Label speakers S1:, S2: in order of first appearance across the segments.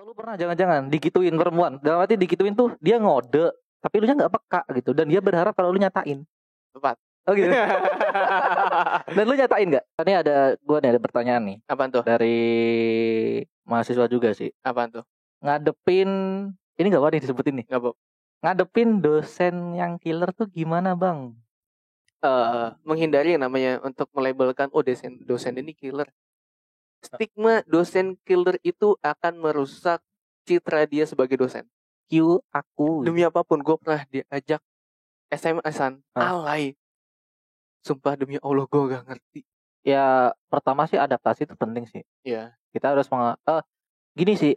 S1: Atau lu pernah jangan-jangan digituin perempuan, dalam arti digituin tuh dia ngode, tapi lu nya nggak peka gitu, dan dia berharap kalau lu nyatain.
S2: Tepat.
S1: Oh gitu. Dan lu nyatain nggak? Ini ada pertanyaan nih.
S2: Apaan tuh?
S1: Dari mahasiswa juga sih.
S2: Apaan tuh?
S1: Ngadepin, ini nggak apa-apa disebutin nih.
S2: Nggak, Bob.
S1: Ngadepin dosen yang killer tuh gimana bang?
S2: Menghindari yang namanya untuk melabelkan dosen ini killer. Stigma dosen killer itu akan merusak citra dia sebagai dosen.
S1: Aku
S2: Demi apapun gue pernah diajak SMS-an alay. Sumpah demi Allah gue gak ngerti.
S1: Ya pertama sih adaptasi itu penting sih.
S2: Iya.
S1: Kita harus gini sih.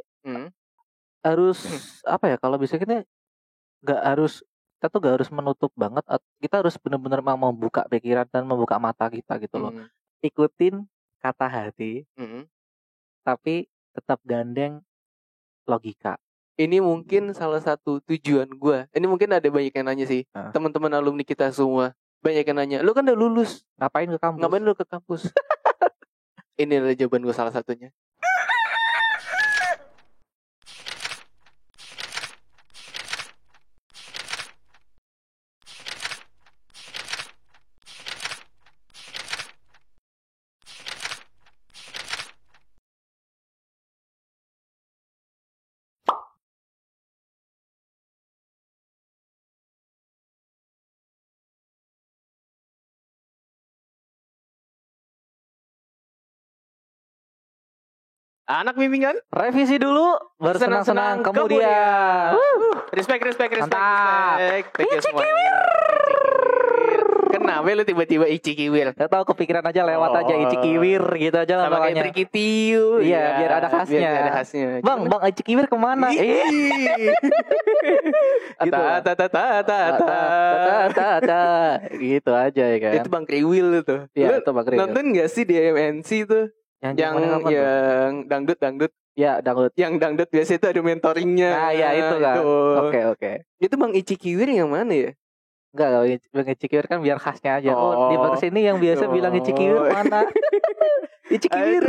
S1: Harus apa ya, kalau bisa kita tuh gak harus menutup banget. Kita harus benar-benar mau membuka pikiran dan membuka mata kita gitu loh. Ikutin kata hati, tapi tetap gandeng logika. Ini
S2: mungkin salah satu tujuan gue. Ini mungkin ada banyak yang nanya sih, teman-teman alumni kita semua. Banyak yang nanya, lu kan udah lulus, ngapain lu ke kampus? Ini adalah jawaban gue salah satunya. Anak bimbingan,
S1: revisi dulu, bersenang-senang kemudian.
S2: Respect.
S1: Thank you semua.
S2: Kenapa lu tiba-tiba Ici Kiwir?
S1: Gak tahu, kepikiran aja lewat aja Ici Kiwir gitu aja lah namanya.
S2: Sama kayak Trikitiu.
S1: Iya, biar ada khasnya. Bang Ici Kiwir kemana?
S2: Gitu.
S1: Gitu aja ya kan.
S2: Itu Bang Kriwil tuh.
S1: Iya, itu Bang Kriwil.
S2: Nonton gak sih di MNC tuh? Yang dangdut.
S1: Ya, dangdut.
S2: Yang dangdut biasa itu ada mentoringnya.
S1: Nah, ya itu kan. Oke.
S2: Itu Bang Ici Kiwir yang mana ya?
S1: Enggak, Bang Ici Kiwir kan biar khasnya aja. Di bang sini yang biasa bilang Ici Kiwir mana? Ici Kiwir.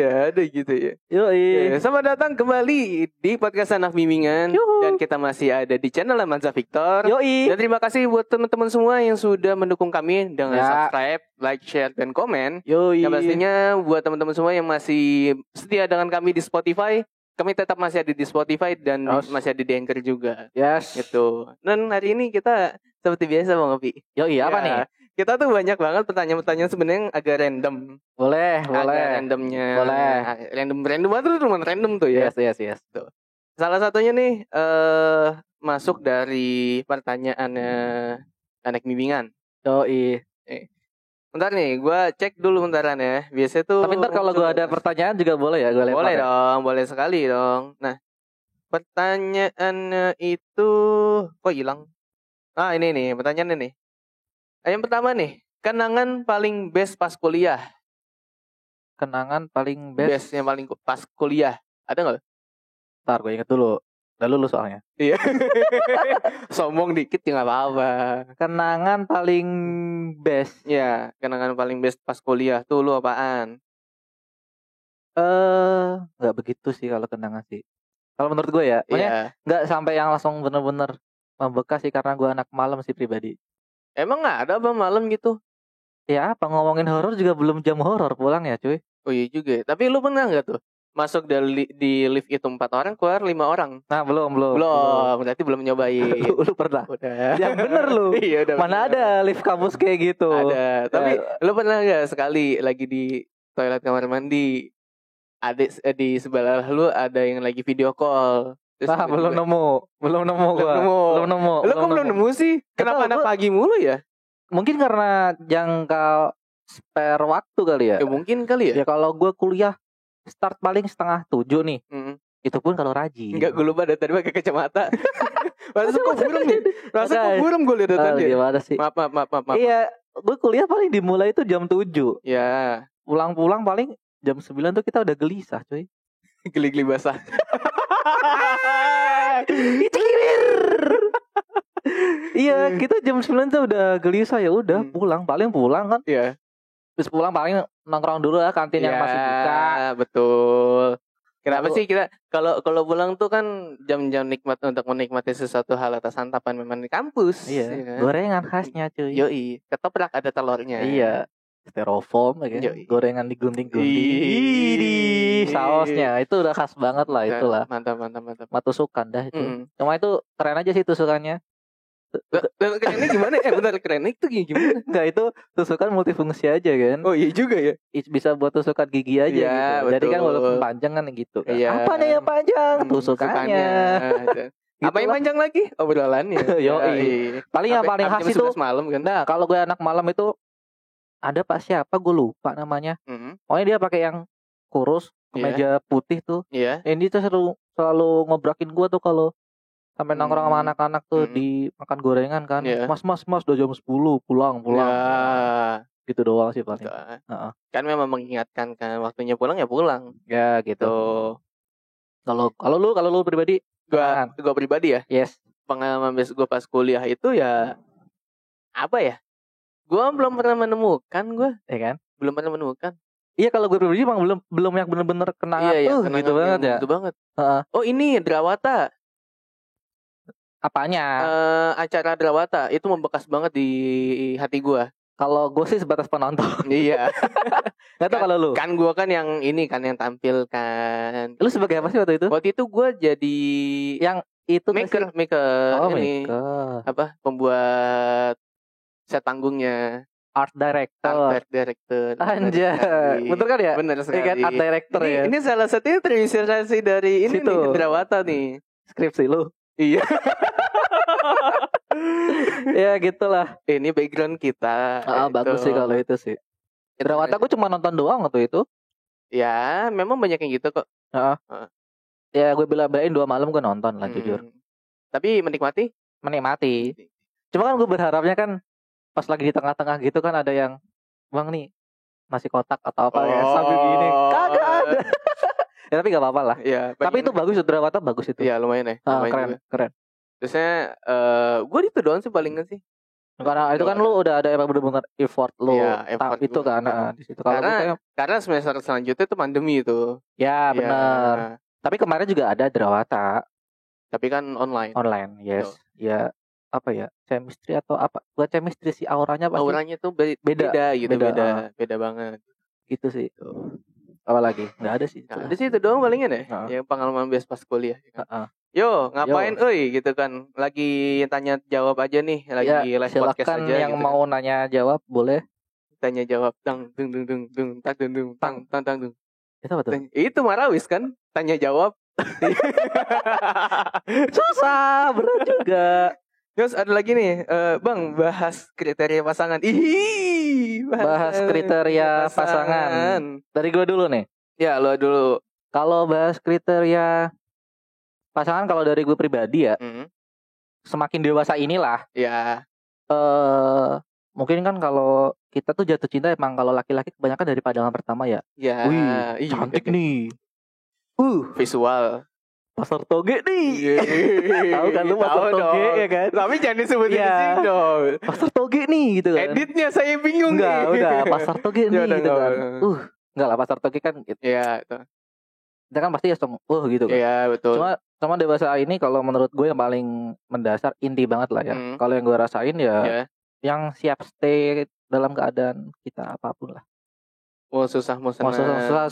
S2: Ada gitu ya.
S1: Yoi.
S2: Selamat datang kembali di podcast Anak Bimbingan. Dan kita masih ada di channel Amanza Victor.
S1: Yoi.
S2: Dan terima kasih buat teman-teman semua yang sudah mendukung kami dengan subscribe, like, share, dan komen.
S1: Yoi.
S2: Yang pastinya buat teman-teman semua yang masih setia dengan kami di Spotify, kami tetap masih ada di Spotify dan masih ada di Anchor juga.
S1: Yes.
S2: Gitu. Dan hari ini kita seperti biasa Bang Opi.
S1: Yoi, apa nih?
S2: Kita tuh banyak banget pertanyaan-pertanyaan sebenarnya agak random.
S1: Boleh.
S2: Randomnya.
S1: Boleh.
S2: Random banget tuh, random tuh ya.
S1: Yes.
S2: Tuh. Salah satunya nih masuk dari pertanyaannya anak bimbingan.
S1: Yoi.
S2: Bentar nih, gue cek dulu bentaran ya. Biasanya tuh.
S1: Tapi ntar kalau gue ada pertanyaan juga boleh ya, gue lempar.
S2: Boleh dong, boleh sekali dong. Nah, pertanyaannya itu kok hilang? Ah, ini nih pertanyaannya nih. Yang pertama nih, kenangan paling best pas kuliah.
S1: Kenangan paling best
S2: yang paling pas kuliah. Ada nggak?
S1: Ntar gue inget dulu. Udah lulus soalnya.
S2: Iya. Sombong dikit ya nggak apa-apa.
S1: Kenangan paling best.
S2: Ya, kenangan paling best pas kuliah tuh lu apaan?
S1: Nggak begitu sih kalau kenangan sih. Kalau menurut gue ya, nggak sampai yang langsung bener-bener membekas sih, karena gue anak malam sih pribadi.
S2: Emang nggak ada apa malam gitu?
S1: Ya apa, ngomongin horor juga belum jam horor pulang ya cuy.
S2: Oh iya juga. Tapi lu pernah nggak tuh masuk di lift itu 4 orang, keluar 5 orang?
S1: Nah belum.
S2: Berarti belum nyobain.
S1: Lu pernah?
S2: Udah.
S1: Yang bener lu.
S2: Iya, udah.
S1: Mana ada lift kampus kayak gitu?
S2: Ada. Tapi lu pernah nggak sekali lagi di toilet kamar mandi, di sebelah lu ada yang lagi video call?
S1: Nah, belum nemu gua. Belum nemu.
S2: Lu kok belum nemu sih? Kenapa anak pagi mulu ya?
S1: Mungkin karena jangka spare waktu kali ya.
S2: Ya mungkin kali ya.
S1: Ya kalau gua kuliah start paling 6:30 nih. Itu pun kalau rajin.
S2: Enggak, gue lupa dari tadi pakai kacamata. Rasa kok burung gue lihat tadi.
S1: Gimana sih?
S2: Maaf.
S1: Iya, gue kuliah paling dimulai itu jam 7.
S2: Ya.
S1: Pulang paling jam 9 tuh kita udah gelisah, cuy.
S2: Geli-geli basah.
S1: Iya, kita jam 9 tuh udah gelisah, ya udah pulang kan.
S2: Iya.
S1: Terus pulang paling nongkrong dulu lah kantin yang masih buka.
S2: Betul. Kenapa sih kita kalau pulang tuh kan jam-jam nikmat untuk menikmati sesuatu hal atau santapan memang di kampus.
S1: Iya. Ya kan? Gorengan khasnya cuy.
S2: Yoi. Ketoprak ada telurnya.
S1: Iya. Styrofoam ya kan. Gorengan digunting-gunting. Sausnya itu udah khas banget lah itulah.
S2: Mantap.
S1: Matusukan dah itu. Cuma itu keren aja sih tusukannya.
S2: Kerennya gimana? Bentar, kerennya itu gimana?
S1: Enggak, itu tusukan multifungsi aja kan.
S2: Oh iya juga ya.
S1: Bisa buat tusukan gigi aja
S2: ya,
S1: gitu. Jadi kan walaupun panjang kan gitu kan.
S2: Ya.
S1: Apanya yang panjang? Tusukannya.
S2: Apa yang panjang lagi? Obrolannya.
S1: Yoi. Paling yang paling khas itu
S2: malam kan.
S1: Nah, kalau gue anak malam itu ada Pak siapa gue lupa namanya. Pokoknya dia pakai yang kurus, kemeja putih tuh.
S2: Iya.
S1: Ini tuh selalu ngobrakin gue tuh kalau sampai nongkrong sama anak-anak tuh di makan gorengan kan. Mas udah jam 10 pulang. Ya. Gitu doang sih paling.
S2: Kan memang mengingatkan kan waktunya pulang ya pulang.
S1: Ya gitu. Kalau lu pribadi?
S2: Gua pribadi ya.
S1: Yes.
S2: Pengalaman gue pas kuliah itu ya apa ya? Gua belum pernah menemukan ya kan? Belum pernah menemukan.
S1: Iya, kalau gue pribadi emang belum yang benar-benar kenangan gitu banget ya.
S2: Gitu banget. Oh, ini Drawata.
S1: Apanya?
S2: Acara Drawata itu membekas banget di hati gua.
S1: Kalau gue sih sebatas penonton.
S2: Iya.
S1: Gak tau kalau lu.
S2: Kan gua kan yang ini kan yang tampil kan.
S1: Lu sebagai apa sih waktu itu?
S2: Waktu itu gua jadi
S1: yang itu
S2: maker.
S1: Oh,
S2: ini.
S1: Maker.
S2: Apa? Pembuat set panggungnya.
S1: Art director. Anjay. Bener kan ya?
S2: Bener sekali.
S1: Kan art director ya.
S2: Ini salah satunya terinspirasi dari ini nih, Drawata nih.
S1: Skripsi lu.
S2: Iya.
S1: Ya gitulah.
S2: Ini background kita.
S1: Bagus sih kalau itu sih. Drawata gue cuma nonton doang waktu itu.
S2: Ya, memang banyak yang gitu kok.
S1: Ya gue bela-belain 2 malam gue nonton lah jujur.
S2: Tapi menikmati?
S1: Cuma kan gue berharapnya kan pas lagi di tengah-tengah gitu kan ada yang bang nih nasi kotak atau apa ya sambil gini. Kagak ada. Ya tapi gak apa-apa lah.
S2: Ya,
S1: tapi itu bagus, Drawata bagus itu.
S2: Iya lumayan ya.
S1: Keren.
S2: Terusnya gue itu doang sih palingan sih.
S1: Karena itu kan lu udah ada emang bener-bener effort lu.
S2: Effort
S1: itu kan di situ.
S2: Karena semester selanjutnya itu pandemi itu.
S1: Ya benar. Tapi kemarin juga ada Drawata.
S2: Tapi kan online.
S1: Yes. Ya apa ya? Chemistry atau apa? Buat chemistry sih auranya pasti.
S2: Auranya tuh beda gitu, beda banget.
S1: Gitu sih. Apalagi nggak ada sih.
S2: Ada sih itu doang palingan ya. Yang pengalaman biasa pas kuliah. Yo ngapain? Gitu kan. Lagi tanya jawab aja nih. Lagi live podcast aja.
S1: Yang gitu mau nanya jawab boleh.
S2: Tanya jawab. Tang tang tang.
S1: Itu apa tuh?
S2: Itu Marawis kan. Tanya jawab.
S1: Susah, berat juga.
S2: Terus ada lagi nih, Bang, bahas kriteria pasangan.
S1: Bahas kriteria pasangan. Dari gue dulu nih.
S2: Ya, lo dulu.
S1: Kalau bahas kriteria pasangan, kalau dari gue pribadi ya, semakin dewasa inilah.
S2: Ya.
S1: Mungkin kan kalau kita tuh jatuh cinta emang kalau laki-laki kebanyakan dari pandangan pertama ya.
S2: Ya.
S1: Wih, cantik nih.
S2: Visual.
S1: Pasar Toge nih. Tahu kan lu Pasar Toge ya kan?
S2: Tapi jangan disebutin di sini dong.
S1: Pasar Toge nih gitu kan.
S2: Editnya saya bingung.
S1: Enggak, udah Pasar Toge nih gitu kan. Enggak lah Pasar Toge kan gitu.
S2: Iya, itu.
S1: Kita kan pasti langsung gitu kan.
S2: Iya, betul.
S1: Cuma dewasa ini kalau menurut gue yang paling mendasar inti banget lah ya. Kalau yang gue rasain ya yang siap stay dalam keadaan kita apapun lah.
S2: Mau susah mau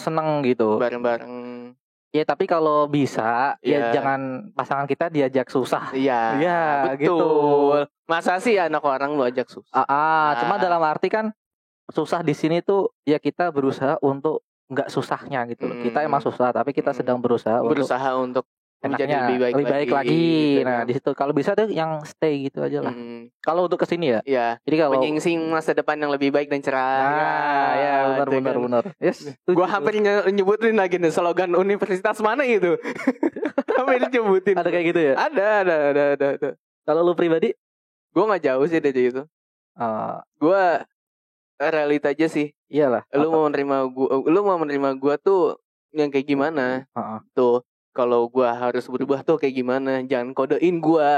S1: senang gitu.
S2: Bareng-bareng.
S1: Ya tapi kalau bisa ya jangan pasangan kita diajak susah.
S2: Iya, betul. Gitu. Masa sih anak orang lu ajak susah?
S1: Cuma dalam arti kan susah di sini tuh ya kita berusaha untuk nggak susahnya gitu. Kita emang susah tapi kita sedang berusaha
S2: untuk menjadi
S1: lebih baik lagi. Gitu. Nah di situ kalau bisa tuh yang stay gitu aja lah. Kalau untuk kesini ya.
S2: Iya.
S1: Jadi kalau
S2: menyingsing masa depan yang lebih baik dan cerah.
S1: Ya benar. Yes.
S2: Gua hampir nyebutin lagi nih slogan universitas mana itu. Hampir nyebutin.
S1: Ada kayak gitu ya?
S2: Ada.
S1: Kalau lu pribadi?
S2: Gua nggak jauh sih dari itu. Gua realita aja sih.
S1: Iyalah.
S2: Lu mau menerima gua tuh yang kayak gimana? Tuh. Kalau gue harus berubah tuh kayak gimana? Jangan kodein gue.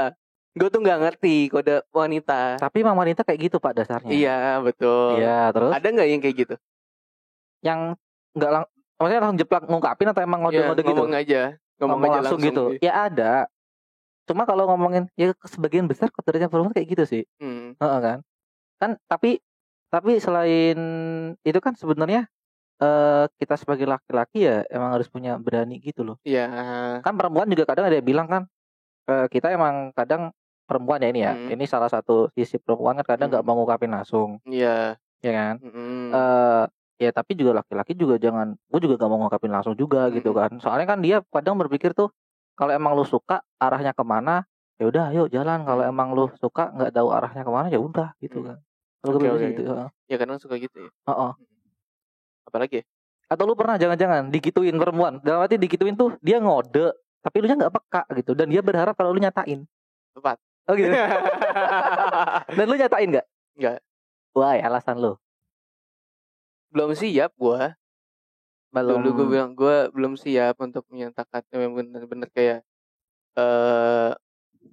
S2: Gue tuh nggak ngerti kode wanita.
S1: Tapi emang wanita kayak gitu Pak dasarnya.
S2: Iya betul.
S1: Iya terus?
S2: Ada nggak yang kayak gitu?
S1: Yang Maksudnya langsung jeplak ngungkapin atau emang ngode-ngode gitu?
S2: Ngomong aja
S1: langsung gitu. Ya ada. Cuma kalau ngomongin ya sebagian besar kotornya perempuan kayak gitu sih. Kan? Kan tapi selain itu kan sebenarnya kita sebagai laki-laki ya emang harus punya berani gitu loh.
S2: Iya.
S1: Kan perempuan juga kadang ada yang bilang kan kita emang kadang perempuan ya ini ya. Ini salah satu sisi perempuan kan kadang nggak mau ngungkapin langsung.
S2: Iya.
S1: Ya kan? Ya tapi juga laki-laki juga jangan, gue juga gak mau ngungkapin langsung juga gitu kan. Soalnya kan dia kadang berpikir tuh kalau emang lu suka arahnya kemana, ya udah ayo jalan. Kalau emang lu suka nggak tahu arahnya kemana ya udah gitu kan. Kalau gue gitu.
S2: Ya kadang suka gitu ya.
S1: Apalagi? Atau lu pernah jangan-jangan digituin perempuan? Dalam arti digituin tuh dia ngode, tapi lu nya nggak peka gitu. Dan dia berharap kalau lu nyatain.
S2: Tepat.
S1: Oh gitu. Dan lu nyatain nggak?
S2: Nggak.
S1: Wah, alasan lu?
S2: Belum siap gua. Dulu gue bilang gue belum siap untuk menyatakan yang benar-benar kayak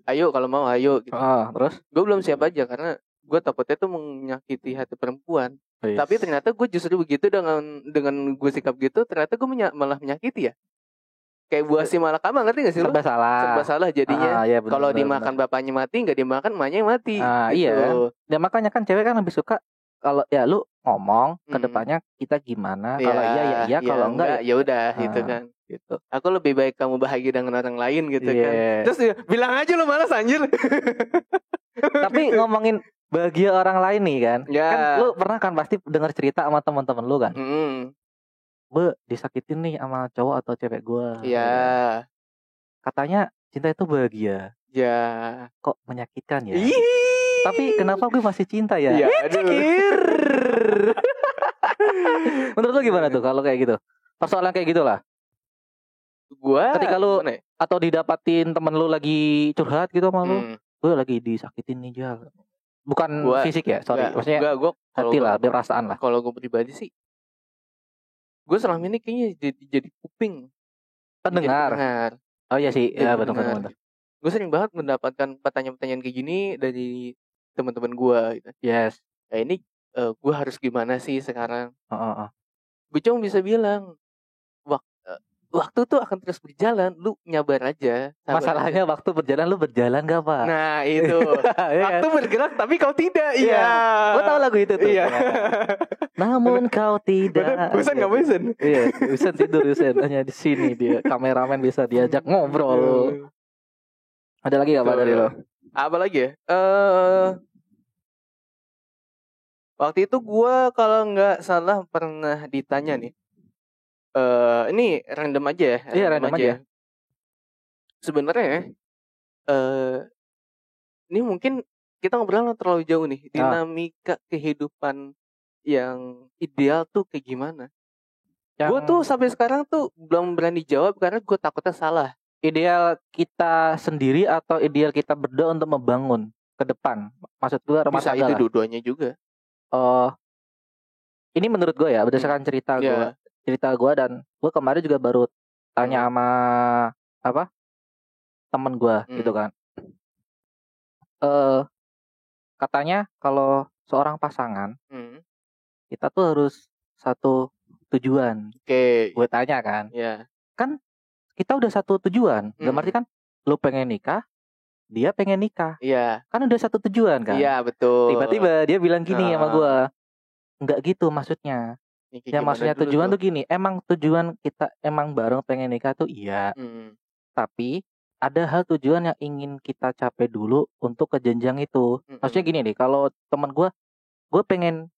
S2: ayo kalau mau ayo gitu.
S1: Terus?
S2: Gue belum siap aja karena gue takutnya tuh menyakiti hati perempuan. Tapi ternyata gue justru begitu dengan gue sikap gitu ternyata gue malah menyakiti ya. Kayak buah si malakama, ngerti gak sih lu? Serba salah jadinya. Ya, kalau dimakan bapaknya mati, nggak dimakan emaknya yang mati.
S1: Gitu. Iya. Ya makanya kan cewek kan lebih suka kalau ya lu ngomong ke depannya kita gimana, kalau iya kalau enggak
S2: ya udah gitu kan. Gitu. Aku lebih baik kamu bahagia dengan orang lain gitu kan. Terus bilang aja lu malas anjir.
S1: Tapi ngomongin bahagia orang lain nih kan. Kan lu pernah kan pasti dengar cerita sama teman-teman lu kan. Gue disakitin nih sama cowok atau cewek gue.
S2: Iya.
S1: Katanya cinta itu bahagia.
S2: Ya.
S1: Kok menyakitkan ya? Tapi kenapa gue masih cinta ya?
S2: Ya
S1: Menurut lu gimana tuh kalau kayak gitu? Persoalan kayak gitulah.
S2: Gua
S1: ketika lu atau didapatin temen lu lagi curhat gitu sama lu, gue lagi disakitin nih Jal. Bukan fisik ya, sorry. Maksudnya hati lah, perasaan lah.
S2: Kalau gue pribadi sih, gue selama ini kayaknya jadi kuping.
S1: Pendengar. Oh iya sih, ya benar.
S2: Gue sering banget mendapatkan pertanyaan-pertanyaan kayak gini dari teman-teman gue gitu.
S1: Yes.
S2: Kayak ini gue harus gimana sih sekarang? Gue cuma bisa bilang waktu tuh akan terus berjalan, lu nyabar aja.
S1: Masalahnya waktu berjalan, lu berjalan gak Pak?
S2: Nah itu waktu bergerak tapi kau tidak. Iya.
S1: Gue tahu lagu itu tuh. Iya. Namun kau tidak.
S2: Bosan gak bosan?
S1: Iya, bosan tidur bosan. Hanya di sini dia kameramen bisa diajak ngobrol. Ada lagi gak Pak dari lo?
S2: Apa lagi ya? Waktu itu gue kalau nggak salah pernah ditanya nih. Ini random aja ya.
S1: Iya random aja.
S2: Sebenarnya ini mungkin kita ngobrol terlalu jauh nih. Dinamika kehidupan yang ideal tuh kayak gimana? Gue tuh sampai sekarang tuh belum berani jawab karena gue takutnya salah.
S1: Ideal kita sendiri atau ideal kita berdua untuk membangun ke depan? Maksud gue rumah tangga.
S2: Bisa itu dua-duanya juga.
S1: Ini menurut gue ya berdasarkan cerita gue dan gue kemarin juga baru tanya sama temen gue gitu kan. Katanya kalau seorang pasangan kita tuh harus satu tujuan. Gue tanya kan. Kan kita udah satu tujuan. Berarti kan lu pengen nikah, dia pengen nikah. Kan udah satu tujuan kan.
S2: Iya betul.
S1: Tiba-tiba dia bilang gini sama gue, enggak gitu maksudnya. Yang maksudnya tujuan tuh gini, emang tujuan kita emang bareng pengen nikah tuh iya. Tapi ada hal tujuan yang ingin kita capai dulu untuk ke jenjang itu. Maksudnya gini nih, kalau teman gue pengen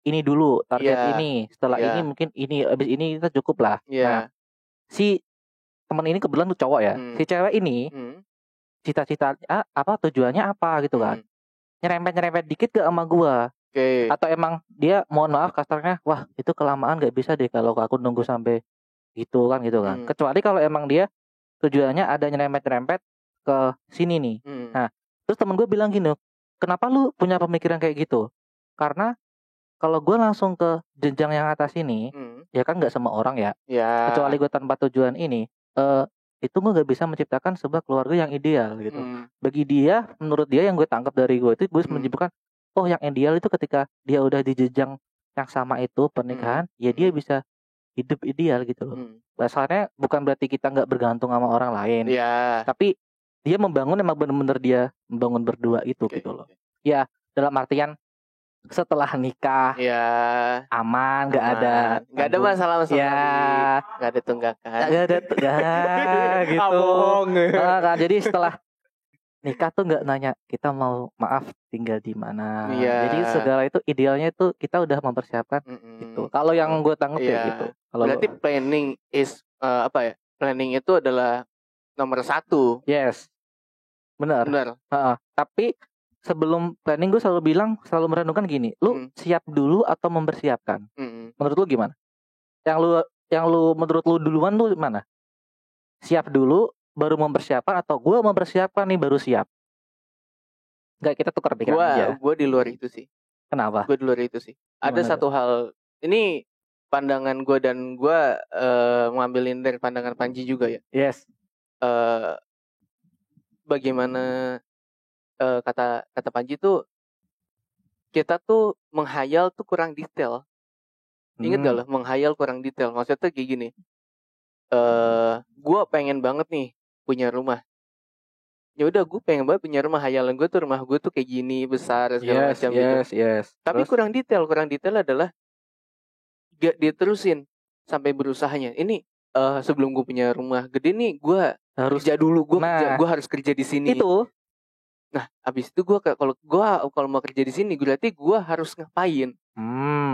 S1: ini dulu, target ini, setelah ini mungkin ini, abis ini kita cukup lah. Nah, si teman ini kebetulan tuh cowok ya, si cewek ini cita-cita tujuannya apa gitu kan? Nyerempet dikit gak sama gue? Atau emang dia mohon maaf kasarnya, wah itu kelamaan gak bisa deh kalau aku nunggu sampai gitu kan. Kecuali kalau emang dia tujuannya ada nyerempet ke sini nih. Nah terus temen gue bilang gini, kenapa lu punya pemikiran kayak gitu? Karena kalau gue langsung ke jenjang yang atas ini, ya kan gak semua orang ya. Kecuali gue tanpa tujuan ini, itu gue gak bisa menciptakan sebuah keluarga yang ideal gitu. Bagi dia, menurut dia yang gue tangkap dari gue itu, gue menyebutkan yang ideal itu ketika dia udah di jenjang yang sama itu pernikahan, ya dia bisa hidup ideal gitu loh. Bahasanya bukan berarti kita nggak bergantung sama orang lain. Tapi dia membangun emang benar-benar dia membangun berdua itu gitu loh. Ya dalam artian setelah nikah aman, nggak ada
S2: masalah
S1: ya,
S2: nggak ada tunggakan,
S1: gitu. Kan jadi setelah nikah tuh nggak nanya kita mau maaf tinggal di mana. Jadi segala itu idealnya itu kita udah mempersiapkan itu. Kalau yang gue tangkap ya gitu.
S2: Berarti planning is planning itu adalah nomor 1.
S1: Yes, benar. Tapi sebelum planning gue selalu merenungkan gini, lu siap dulu atau mempersiapkan? Menurut lu gimana? Yang lu menurut lu duluan tuh mana? Siap dulu baru mempersiapkan atau gue mempersiapkan nih baru siap? Enggak, kita tukar pikiran aja.
S2: Gue di luar itu sih.
S1: Kenapa?
S2: Gue di luar itu sih. Ada satu hal, ini pandangan gue dan gue mengambilin dari pandangan Panji juga ya.
S1: Yes.
S2: Bagaimana kata Panji tuh kita tuh menghayal tuh kurang detail. Ingat gak lah menghayal kurang detail. Maksudnya tuh kayak gini. Gue pengen banget nih punya rumah. Ya udah gue pengen banget punya rumah. Hayalan gue tuh rumah gue tuh kayak gini besar segala macam gitu. Tapi terus? Kurang detail adalah gak diterusin sampai berusahanya. Ini sebelum gue punya rumah gede nih gue harus kerja dulu. Gue harus kerja di sini.
S1: Itu.
S2: Nah, abis itu kalau mau kerja di sini, berarti gue harus ngapain?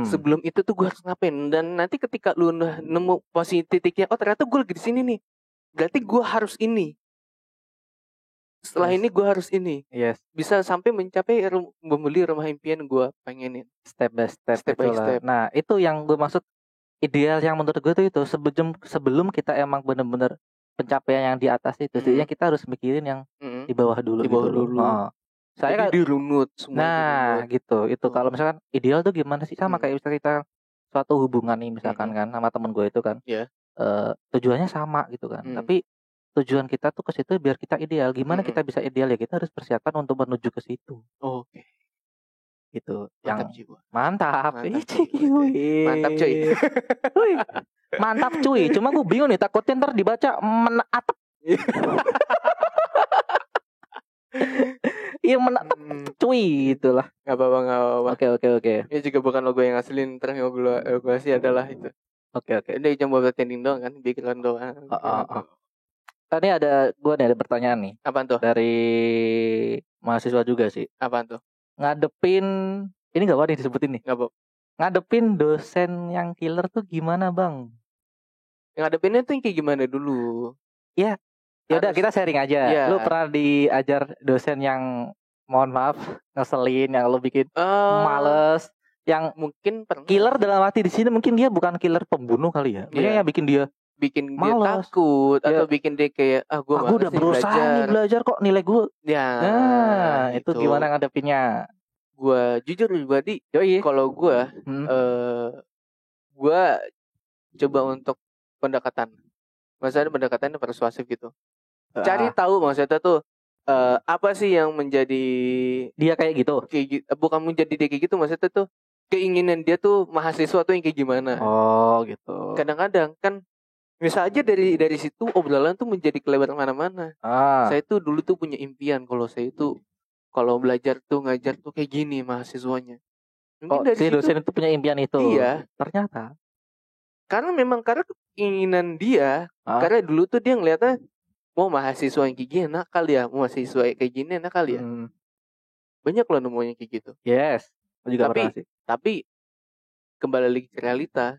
S2: Sebelum itu tuh gue harus ngapain? Dan nanti ketika lu nemu posisi titiknya, oh ternyata gue lagi di sini nih, berarti gue harus ini. Setelah ini gue harus ini. Bisa sampai mencapai membeli rumah impian gue pengenin.
S1: Step by step. Nah, itu yang gue maksud ideal yang menurut gue tuh itu sebelum kita emang benar-benar pencapaian yang di atas itu, jadinya kita harus mikirin yang di bawah dulu. Saya kan
S2: dirunut semua.
S1: Nah, gitu. Itu kalau misalkan ideal tuh gimana sih, sama kayak misalnya kita suatu hubungan nih misalkan kan sama temen gue itu kan. Tujuannya sama gitu kan. Tapi tujuan kita tuh ke situ biar kita ideal. Gimana kita bisa ideal ya? Kita harus persiapkan untuk menuju ke situ.
S2: Oke.
S1: Gitu.
S2: Mantap,
S1: mantap.
S2: Mantap cuy.
S1: Mantap cuy. Cuma gue bingung nih, takutnya ntar dibaca menatap. Iya menatap cuy, itulah.
S2: Gak apa-apa.
S1: Oke.
S2: Ini juga bukan logo yang asli, ntar yang gue sih adalah itu.
S1: Oke.
S2: Ini cuma buat trending doang kan, bikin doang.
S1: Tadi ada pertanyaan nih.
S2: Apaan tuh?
S1: Dari mahasiswa juga sih.
S2: Apaan tuh?
S1: Ngadepin, ini gak boleh disebutin nih.
S2: Gak apa.
S1: Ngadepin dosen yang killer tuh gimana bang?
S2: Ngadepinnya tuh kayak gimana dulu?
S1: Ya udah kita sharing aja. Lu pernah diajar dosen yang mohon maaf ngeselin, yang lu bikin males, yang
S2: mungkin pernah.
S1: Killer dalam arti di sini mungkin dia bukan killer pembunuh kali ya. Mungkin yang bikin dia
S2: takut atau bikin dia kayak
S1: gue udah berusaha belajar kok nilai gue. Nah, itu gimana ngadepinnya?
S2: Gue jujur pribadi, kalau gue coba untuk pendekatan. Maksudnya pendekatan persuasif gitu. Cari tahu maksudnya tuh apa sih yang menjadi
S1: dia kayak gitu.
S2: Bukan menjadi dia kayak gitu, maksudnya tuh keinginan dia tuh mahasiswa tuh yang kayak gimana.
S1: Oh, gitu.
S2: Kadang-kadang kan bisa aja dari situ obrolan tuh menjadi kelebar mana-mana. Saya tuh dulu tuh punya impian kalau saya itu kalau belajar tuh ngajar tuh kayak gini mahasiswanya.
S1: Mungkin dari si dosen itu punya impian itu.
S2: Iya.
S1: Ternyata.
S2: Karena keinginan dia. Karena dulu tuh dia ngeliatnya mau mahasiswa yang kayak gini enak kali ya, mau mahasiswa yang kayak gini enak kali ya. Banyak loh nemunya kayak gitu.
S1: Yes. Juga
S2: tapi kembali lagi ke realita.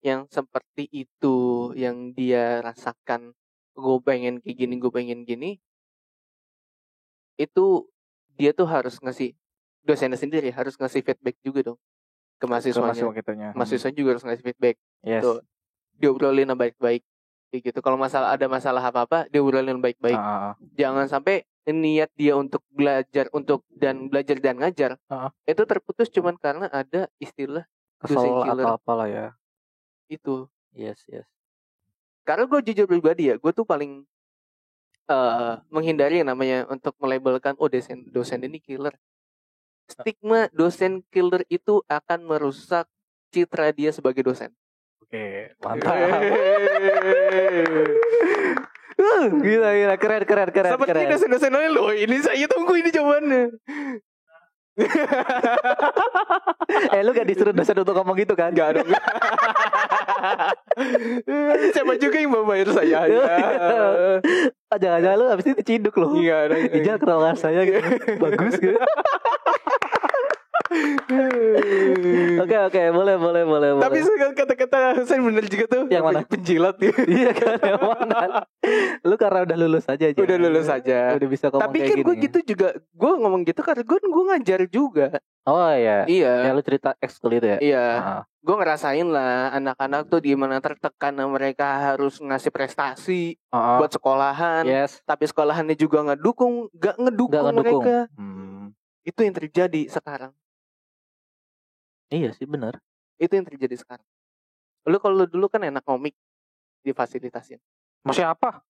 S2: Yang seperti itu yang dia rasakan, gue pengen kayak gini, itu dia tuh harus ngasih, dosennya sendiri harus ngasih feedback juga dong ke mahasiswanya. Mahasiswa juga harus ngasih feedback.
S1: Tuh,
S2: diobrolin baik-baik kayak gitu. Kalau ada masalah apa-apa diobrolin baik-baik. Jangan sampai niat dia untuk belajar dan ngajar itu terputus cuman karena ada istilah
S1: kesel atau apalah ya.
S2: Itu.
S1: Yes.
S2: Karena gue jujur pribadi ya, gue tuh paling menghindari yang namanya untuk melabelkan dosen ini killer. Stigma dosen killer itu akan merusak citra dia sebagai dosen.
S1: Oke, mantap. Gila, keren.
S2: Sepertinya dosen-dosen lain loh. Ini saya tunggu ini jawabannya.
S1: Lu gak disuruh dosen untuk ngomong gitu kan?
S2: Gak dong. Siapa juga yang mau bayar saya?
S1: Jangan-jangan lu abis ini diciduk loh.
S2: Iya.
S1: Ijal ke ruangan saya gitu. Bagus gitu. Oke, boleh.
S2: Tapi kata-kata Hasan bener juga tuh.
S1: Yang mana?
S2: Penjilat ya.
S1: Iya kan, yang mana? Lu karena udah lulus aja.
S2: Udah lulus aja.
S1: Udah bisa ngomong
S2: tapi
S1: kayak
S2: kan
S1: gini.
S2: Gue gitu juga. Gue ngomong gitu karena gue ngajar juga.
S1: Oh iya.
S2: Iya.
S1: Ya lu cerita ekskul itu ya.
S2: Iya. Gue ngerasain lah anak-anak tuh gimana tertekan, mereka harus ngasih prestasi buat sekolahan.
S1: Yes.
S2: Tapi sekolahannya juga gak ngedukung mereka. Itu yang terjadi sekarang.
S1: Iya sih, benar.
S2: Itu yang terjadi sekarang. Lu kalau dulu kan enak komik difasilitasin.
S1: Sama siapa?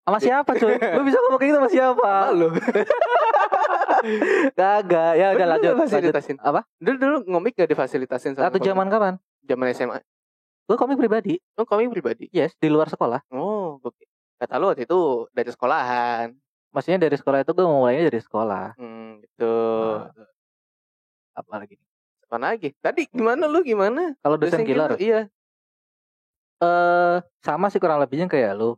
S1: Sama siapa cuy? Lu bisa ngomong kayak gitu sama siapa?
S2: Lu.
S1: Kagak. Ya udah lanjut.
S2: Fasilitasin.
S1: Apa?
S2: Dulu ngomik gak difasilitasin sama
S1: atau zaman kapan?
S2: Zaman SMA.
S1: Gue komik pribadi.
S2: Oh, komik pribadi?
S1: Yes, di luar sekolah.
S2: Oh, oke. Kata lu waktu itu dari sekolahan.
S1: Maksudnya dari sekolah itu gue mulainya dari sekolah.
S2: Gitu.
S1: Apa lagi?
S2: Apa lagi? Tadi gimana?
S1: Kalau dosen killer?
S2: Iya.
S1: Sama sih kurang lebihnya kayak lu.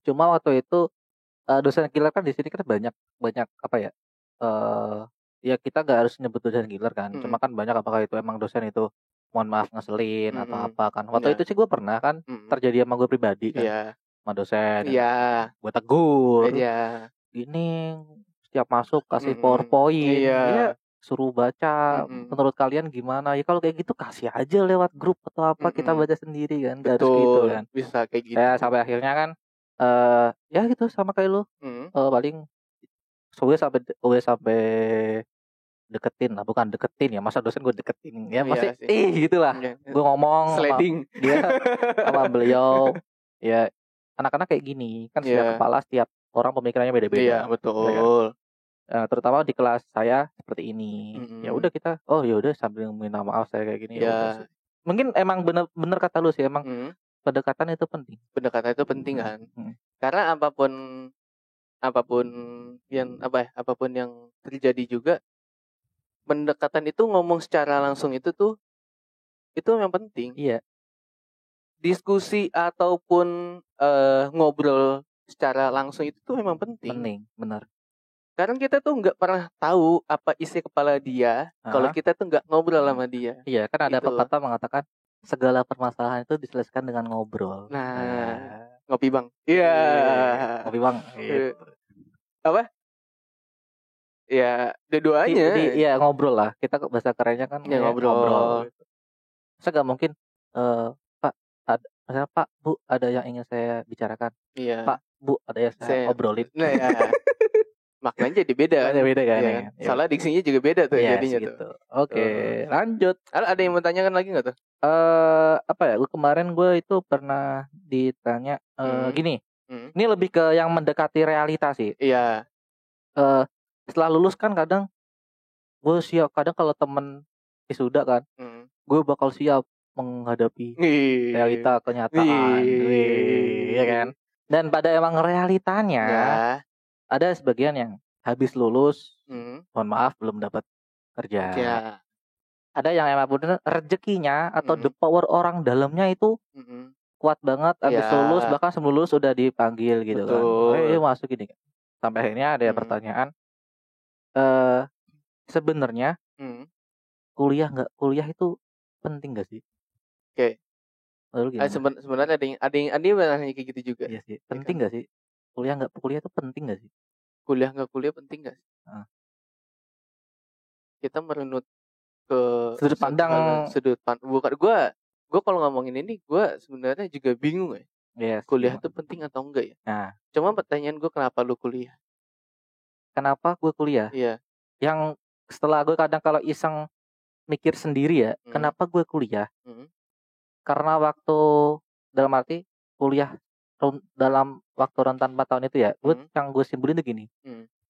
S1: Cuma waktu itu dosen killer kan di sini kan banyak apa ya? Ya kita gak harus nyebut dosen killer kan. Cuma kan banyak, apakah itu emang dosen itu mohon maaf ngeselin atau apa kan. Waktu itu sih gue pernah kan terjadi sama gue pribadi kan. Sama dosen.
S2: Iya.
S1: Gue tegur.
S2: Iya.
S1: Ini setiap masuk kasih PowerPoint. Iya. Suruh baca. Menurut kalian gimana? Ya kalau kayak gitu kasih aja lewat grup atau apa, kita baca sendiri kan. Gak harus gitu kan.
S2: Bisa kayak gitu.
S1: Ya sampai akhirnya kan ya gitu sama kayak lu. Paling gue sampai deketin lah, bukan deketin ya, masa dosen gue deketin ya, masih gitulah. Gue ngomong
S2: sliding
S1: dia sama beliau. Ya anak-anak kayak gini kan, setiap kepala, setiap orang pemikirannya beda-beda.
S2: Iya, betul.
S1: Terutama di kelas saya seperti ini. Ya udah kita, ya udah sambil minta maaf saya kayak gini.
S2: Ya.
S1: Mungkin emang bener kata lu sih, emang pendekatan itu penting.
S2: Pendekatan itu penting kan. Karena apapun yang terjadi juga, pendekatan itu ngomong secara langsung itu yang penting.
S1: Iya.
S2: Diskusi ataupun ngobrol secara langsung itu tuh memang penting.
S1: Penting, benar.
S2: Karena kita tuh nggak pernah tahu apa isi kepala dia kalau kita tuh nggak ngobrol sama dia.
S1: Iya, kan ada pepatah mengatakan segala permasalahan itu diselesaikan dengan ngobrol.
S2: Nah, ngopi bang. Iya.
S1: Ngopi bang. Gitu.
S2: Apa? Ya, dua-duanya.
S1: Iya, ngobrol lah. Kita bahasa kerennya kan ngobrol. Saya nggak mungkin, Pak, misalnya Pak, Bu, ada yang ingin saya bicarakan.
S2: Iya.
S1: Pak, Bu, ada yang saya obrolin.
S2: Nah, ya. Maknanya jadi beda.
S1: Beda kan ya.
S2: Salah diksinya juga beda tuh jadinya
S1: gitu.
S2: tuh.
S1: Oke, lanjut.
S2: Ada yang mau tanyakan lagi nggak tuh?
S1: Apa ya? Kemarin gue itu pernah ditanya gini. Ini lebih ke yang mendekati realita sih.
S2: Iya.
S1: Setelah lulus kan kadang gue siap, kadang kalau temen wisuda kan, gue bakal siap menghadapi realita kenyataan. Iya kan? Dan pada emang realitanya ada sebagian yang habis lulus, mohon maaf belum dapat kerja. Ada yang emang bener rezekinya atau the power orang dalamnya itu kuat banget, habis lulus, bahkan sebelum lulus udah dipanggil gitu. Betul. Kan. Masuk gini. Sampai akhirnya ada pertanyaan, sebenarnya kuliah itu penting gak sih?
S2: Oke. Sebenarnya ada yang nanya kayak gitu juga.
S1: Iya sih. Penting gak sih? Kuliah itu penting gak sih?
S2: Kuliah penting gak sih? Kita merunut ke
S1: sudut pandang.
S2: Bukan gue kalau ngomongin ini gue sebenarnya juga bingung ya.
S1: Yes,
S2: kuliah itu penting atau enggak ya?
S1: Nah,
S2: cuma pertanyaan gue, kenapa lu kuliah?
S1: Kenapa gue kuliah?
S2: Iya.
S1: Yang setelah gue kadang kalau iseng mikir sendiri ya, kenapa gue kuliah? Karena waktu, dalam arti kuliah dalam waktu rentan 4 tahun itu ya, yang gue simpulin tuh gini.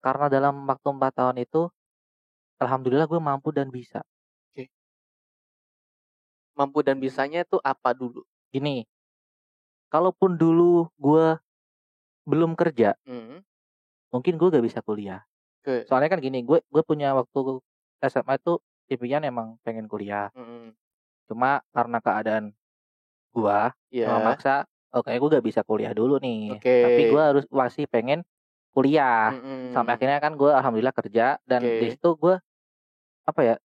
S1: Karena dalam waktu 4 tahun itu, alhamdulillah gue mampu dan bisa.
S2: mampu dan bisanya itu apa dulu?
S1: Gini, kalaupun dulu gue belum kerja, mungkin gue gak bisa kuliah. Soalnya kan gini, gue punya waktu SMA itu impian emang pengen kuliah. Cuma karena keadaan gue memaksa, oke gue gak bisa kuliah dulu nih. Tapi gue harus masih pengen kuliah. Sampai akhirnya kan gue alhamdulillah kerja, dan di situ gue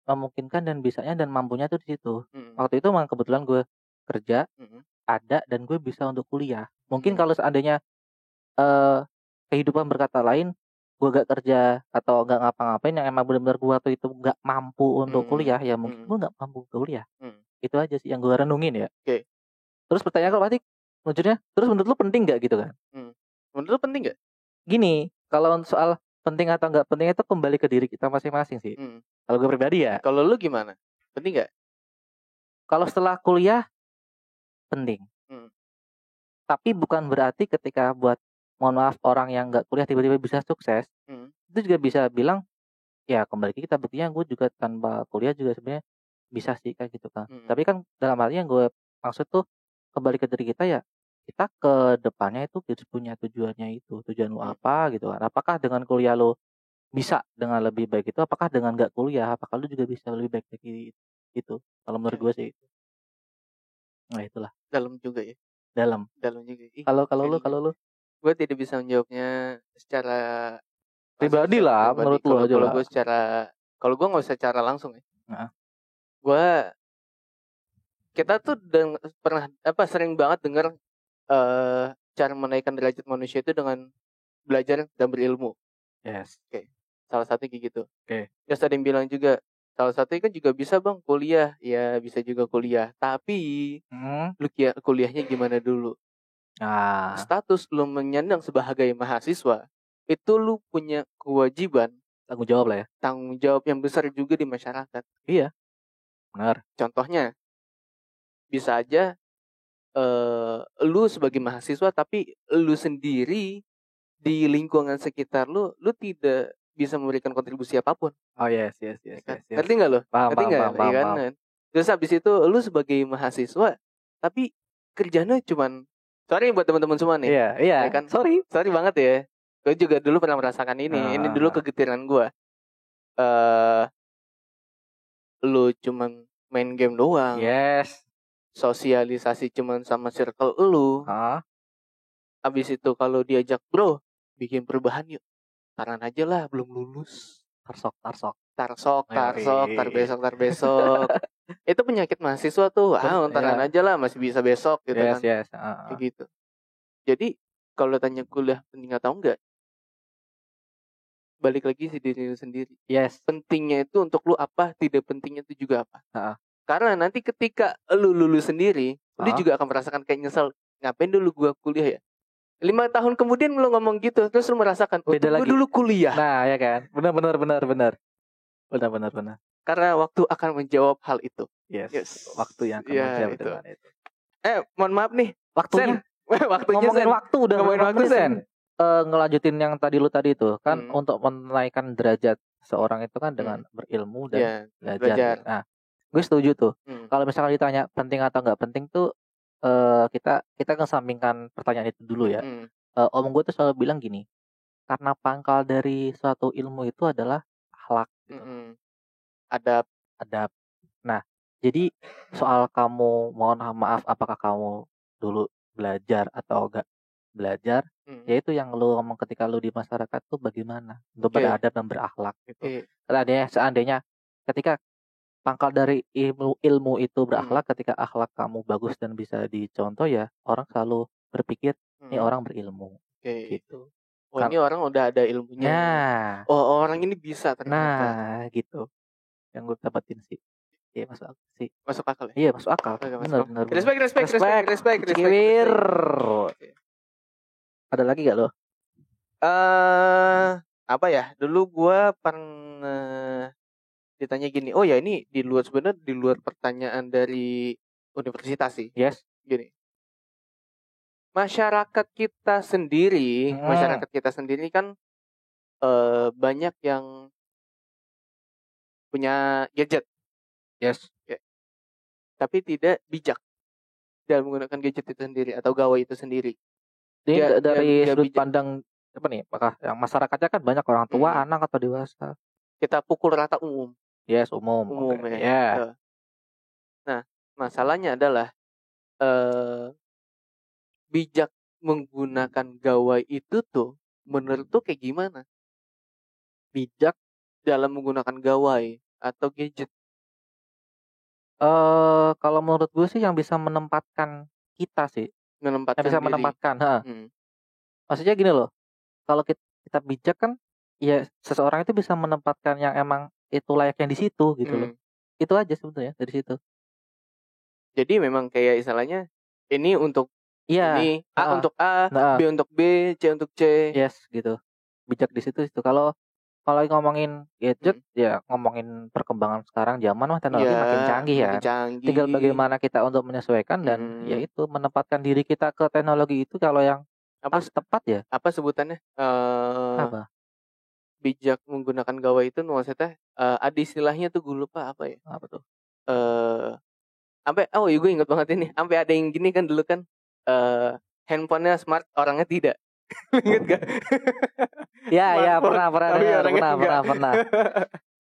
S1: memungkinkan dan bisanya dan mampunya tuh di situ. Waktu itu memang kebetulan gue kerja ada dan gue bisa untuk kuliah. Mungkin kalau seandainya kehidupan berkata lain, gue gak kerja atau gak ngapa-ngapain yang emang benar-benar gue waktu itu gak mampu untuk kuliah, ya mungkin gue gak mampu kuliah. Itu aja sih yang gue renungin ya. Terus pertanyaan kalau pasti maksudnya, terus menurut lu penting gak gitu kan?
S2: Menurut lu penting gak?
S1: Gini, kalau soal penting atau gak penting itu kembali ke diri kita masing-masing sih. Kalau gue pribadi ya.
S2: Kalau lu gimana? Penting gak?
S1: Kalau setelah kuliah penting. Tapi bukan berarti ketika buat, mohon maaf, orang yang gak kuliah tiba-tiba bisa sukses, itu juga bisa bilang, ya kembali kita buktinya gue juga tanpa kuliah juga sebenarnya bisa sih kayak gitu kan. Tapi kan dalam hal yang gue maksud tuh kembali ke diri kita ya, kita ke depannya itu harus punya tujuannya itu. Tujuan lu apa gitu kan. Apakah dengan kuliah lu bisa dengan lebih baik itu, apakah dengan gak kuliah, apakah lu juga bisa lebih baik lagi itu. Kalau menurut gue sih. Nah itulah.
S2: Dalam juga ya.
S1: Dalam
S2: juga.
S1: Kalau lu
S2: gue tidak bisa menjawabnya secara
S1: pribadi lah, menurut lu aja lah.
S2: Kalau gue nggak usah secara langsung ya. Kita tuh pernah sering banget dengar cara menaikkan derajat manusia itu dengan belajar dan berilmu.
S1: Yes.
S2: Salah satu kayak gitu. Terus ada yang bilang juga salah satu kan juga bisa bang kuliah, ya bisa juga kuliah. Tapi lu kuliahnya gimana dulu? Status lu menyandang sebagai mahasiswa itu lu punya kewajiban,
S1: tanggung jawab lah ya.
S2: Tanggung jawab yang besar juga di masyarakat.
S1: Iya. Benar.
S2: Contohnya bisa aja lu sebagai mahasiswa tapi lu sendiri di lingkungan sekitar lu tidak bisa memberikan kontribusi apapun.
S1: Oh yes.
S2: Ngerti nggak lo?
S1: Ngerti nggak?
S2: Paham. Terus habis itu lu sebagai mahasiswa tapi kerjanya cuman, sorry buat teman-teman semua nih.
S1: Iya.
S2: Kan? Sorry banget ya. Gue juga dulu pernah merasakan ini. Ini dulu kegetiran gue. Lu cuman main game doang.
S1: Yes.
S2: Sosialisasi cuman sama circle lu. Abis itu kalau diajak bro bikin perubahan yuk, taran aja lah belum lulus. Tarsok, tar besok. Itu penyakit mahasiswa tuh. Taran aja lah masih bisa besok gitu kan. Kayak gitu. Jadi kalau tanya kuliah penting atau enggak, balik lagi sih diri lu sendiri.
S1: Yes.
S2: Pentingnya itu untuk lu apa, tidak pentingnya itu juga apa. Karena nanti ketika lu lulus sendiri, lu juga akan merasakan kayak nyesel, ngapain dulu gua kuliah ya? 5 tahun kemudian lu ngomong gitu, terus lu merasakan,
S1: beda lagi.
S2: Gua dulu kuliah.
S1: Nah, ya kan? Benar. Benar.
S2: Karena waktu akan menjawab hal itu.
S1: Yes. Waktu yang akan menjawab itu.
S2: Mohon maaf nih,
S1: waktunya.
S2: Ngomongin
S1: waktu udah ngomongin waktu Sen. Ngelanjutin yang tadi itu kan untuk menaikkan derajat seorang itu kan dengan berilmu dan belajar. Nah, gue setuju tuh. Kalau misalkan ditanya penting atau nggak penting tuh, kita kesampingkan pertanyaan itu dulu ya. Om gue tuh selalu bilang gini, karena pangkal dari suatu ilmu itu adalah akhlak gitu. Adab. Nah, jadi soal kamu, mohon maaf, apakah kamu dulu belajar atau enggak belajar, yaitu yang lu ngomong ketika lu di masyarakat tuh bagaimana untuk beradab dan berakhlak gitu. Seandainya ketika pangkal dari ilmu itu berakhlak, ketika akhlak kamu bagus dan bisa dicontoh, ya orang selalu berpikir ini orang berilmu gitu.
S2: Ini orang udah ada ilmunya.
S1: Nah,
S2: orang ini bisa ternyata.
S1: Nah, gitu. Yang gue dapetin sih. Iya, masuk akal sih.
S2: Masuk akal ya?
S1: Iya, masuk akal. Benar.
S2: Respect.
S1: Ada lagi gak lo?
S2: Apa ya? Dulu gue pernah ditanya gini. Oh ya, ini di luar pertanyaan dari universitas sih.
S1: Yes.
S2: Gini. Masyarakat kita sendiri kan banyak yang punya gadget.
S1: Yes.
S2: tapi tidak bijak dalam menggunakan gadget itu sendiri atau gawai itu sendiri.
S1: Dari sudut pandang apa nih? Apakah yang masyarakatnya kan banyak orang tua, anak atau dewasa?
S2: Kita pukul rata umum.
S1: Yes, umum.
S2: Ya.
S1: Yeah.
S2: Nah, masalahnya adalah bijak menggunakan gawai itu tuh menurut tuh kayak gimana? Bijak dalam menggunakan gawai atau gadget?
S1: Kalau menurut gue sih yang bisa menempatkan kita sih. Menempatkan. Maksudnya gini loh. Kalau kita bijak kan, ya seseorang itu bisa menempatkan yang emang itu layaknya di situ gitu loh. Itu aja sebetulnya dari situ. Jadi
S2: memang kayak istilahnya ini untuk ini A untuk A, B untuk B, C untuk C.
S1: Yes, gitu. Bijak di situ. Kalau ngomongin gadget, ya ngomongin perkembangan sekarang zaman mah teknologi makin canggih ya. Tinggal bagaimana kita untuk menyesuaikan dan ya itu menempatkan diri kita ke teknologi itu kalau yang tepat ya.
S2: Apa sebutannya?
S1: Apa?
S2: Bijak menggunakan gawai itu maksudnya ada istilahnya tuh gue lupa apa ya?
S1: Apa tuh?
S2: Sampai gue inget banget ini. Sampai ada yang gini kan dulu kan handphonenya smart, orangnya tidak. Ingat gak?
S1: Ya pernah.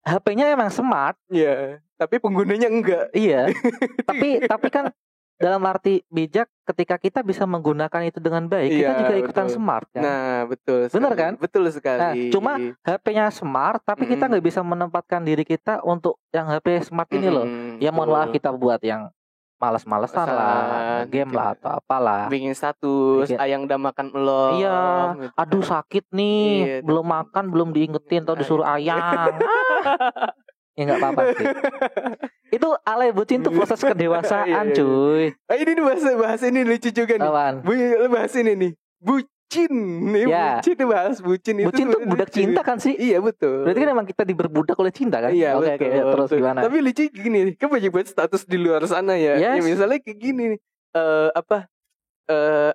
S1: HP-nya emang smart,
S2: ya, tapi penggunanya enggak.
S1: Iya. tapi kan dalam arti bijak, ketika kita bisa menggunakan itu dengan baik, kita juga ikutan smart kan.
S2: Nah, betul.
S1: Benar kan?
S2: Betul sekali.
S1: Nah, cuma HP-nya smart, tapi kita nggak bisa menempatkan diri kita untuk yang HP smart ini loh. Ya mohon maaf kita buat yang malas-malesan lah, game lah atau apalah.
S2: Bikin status, ayang udah makan belum?
S1: Iya, gitu. Aduh sakit nih, belum makan, belum diingetin, atau disuruh ayang. Ya nggak apa-apa sih. Itu alay bucin tuh proses kedewasaan cuy.
S2: Ini bahas ini lucu juga nih. Bahas ini nih. Bucin nih,
S1: ya.
S2: Bucin tuh bahas bucin itu.
S1: Bucin tuh budak cinta kan sih?
S2: Iya betul.
S1: Berarti kan emang kita diberbudak oleh cinta kan?
S2: Iya
S1: betul.
S2: Oke, terus gimana? Tapi lucu gini nih, kan banyak banget status di luar sana ya.
S1: Yes.
S2: Ya misalnya kayak gini nih.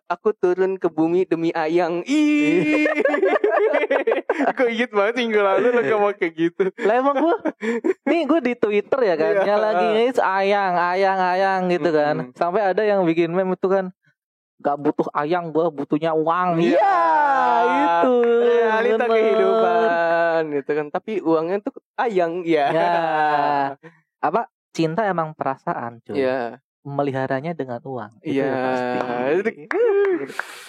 S2: Aku turun ke bumi demi ayang. Gue inget banget minggu lalu lo ngomong kayak gitu.
S1: Lah emang gue di Twitter ya kan, yang lagi ngis ayang gitu kan. Sampai ada yang bikin meme itu kan, gak butuh ayang, gue butuhnya uang. Iya, itu
S2: realita kehidupan gitu kan. Tapi uangnya tuh ayang ya.
S1: Apa? Cinta emang perasaan cuy.
S2: Iya.
S1: Meliharanya dengan uang.
S2: Iya.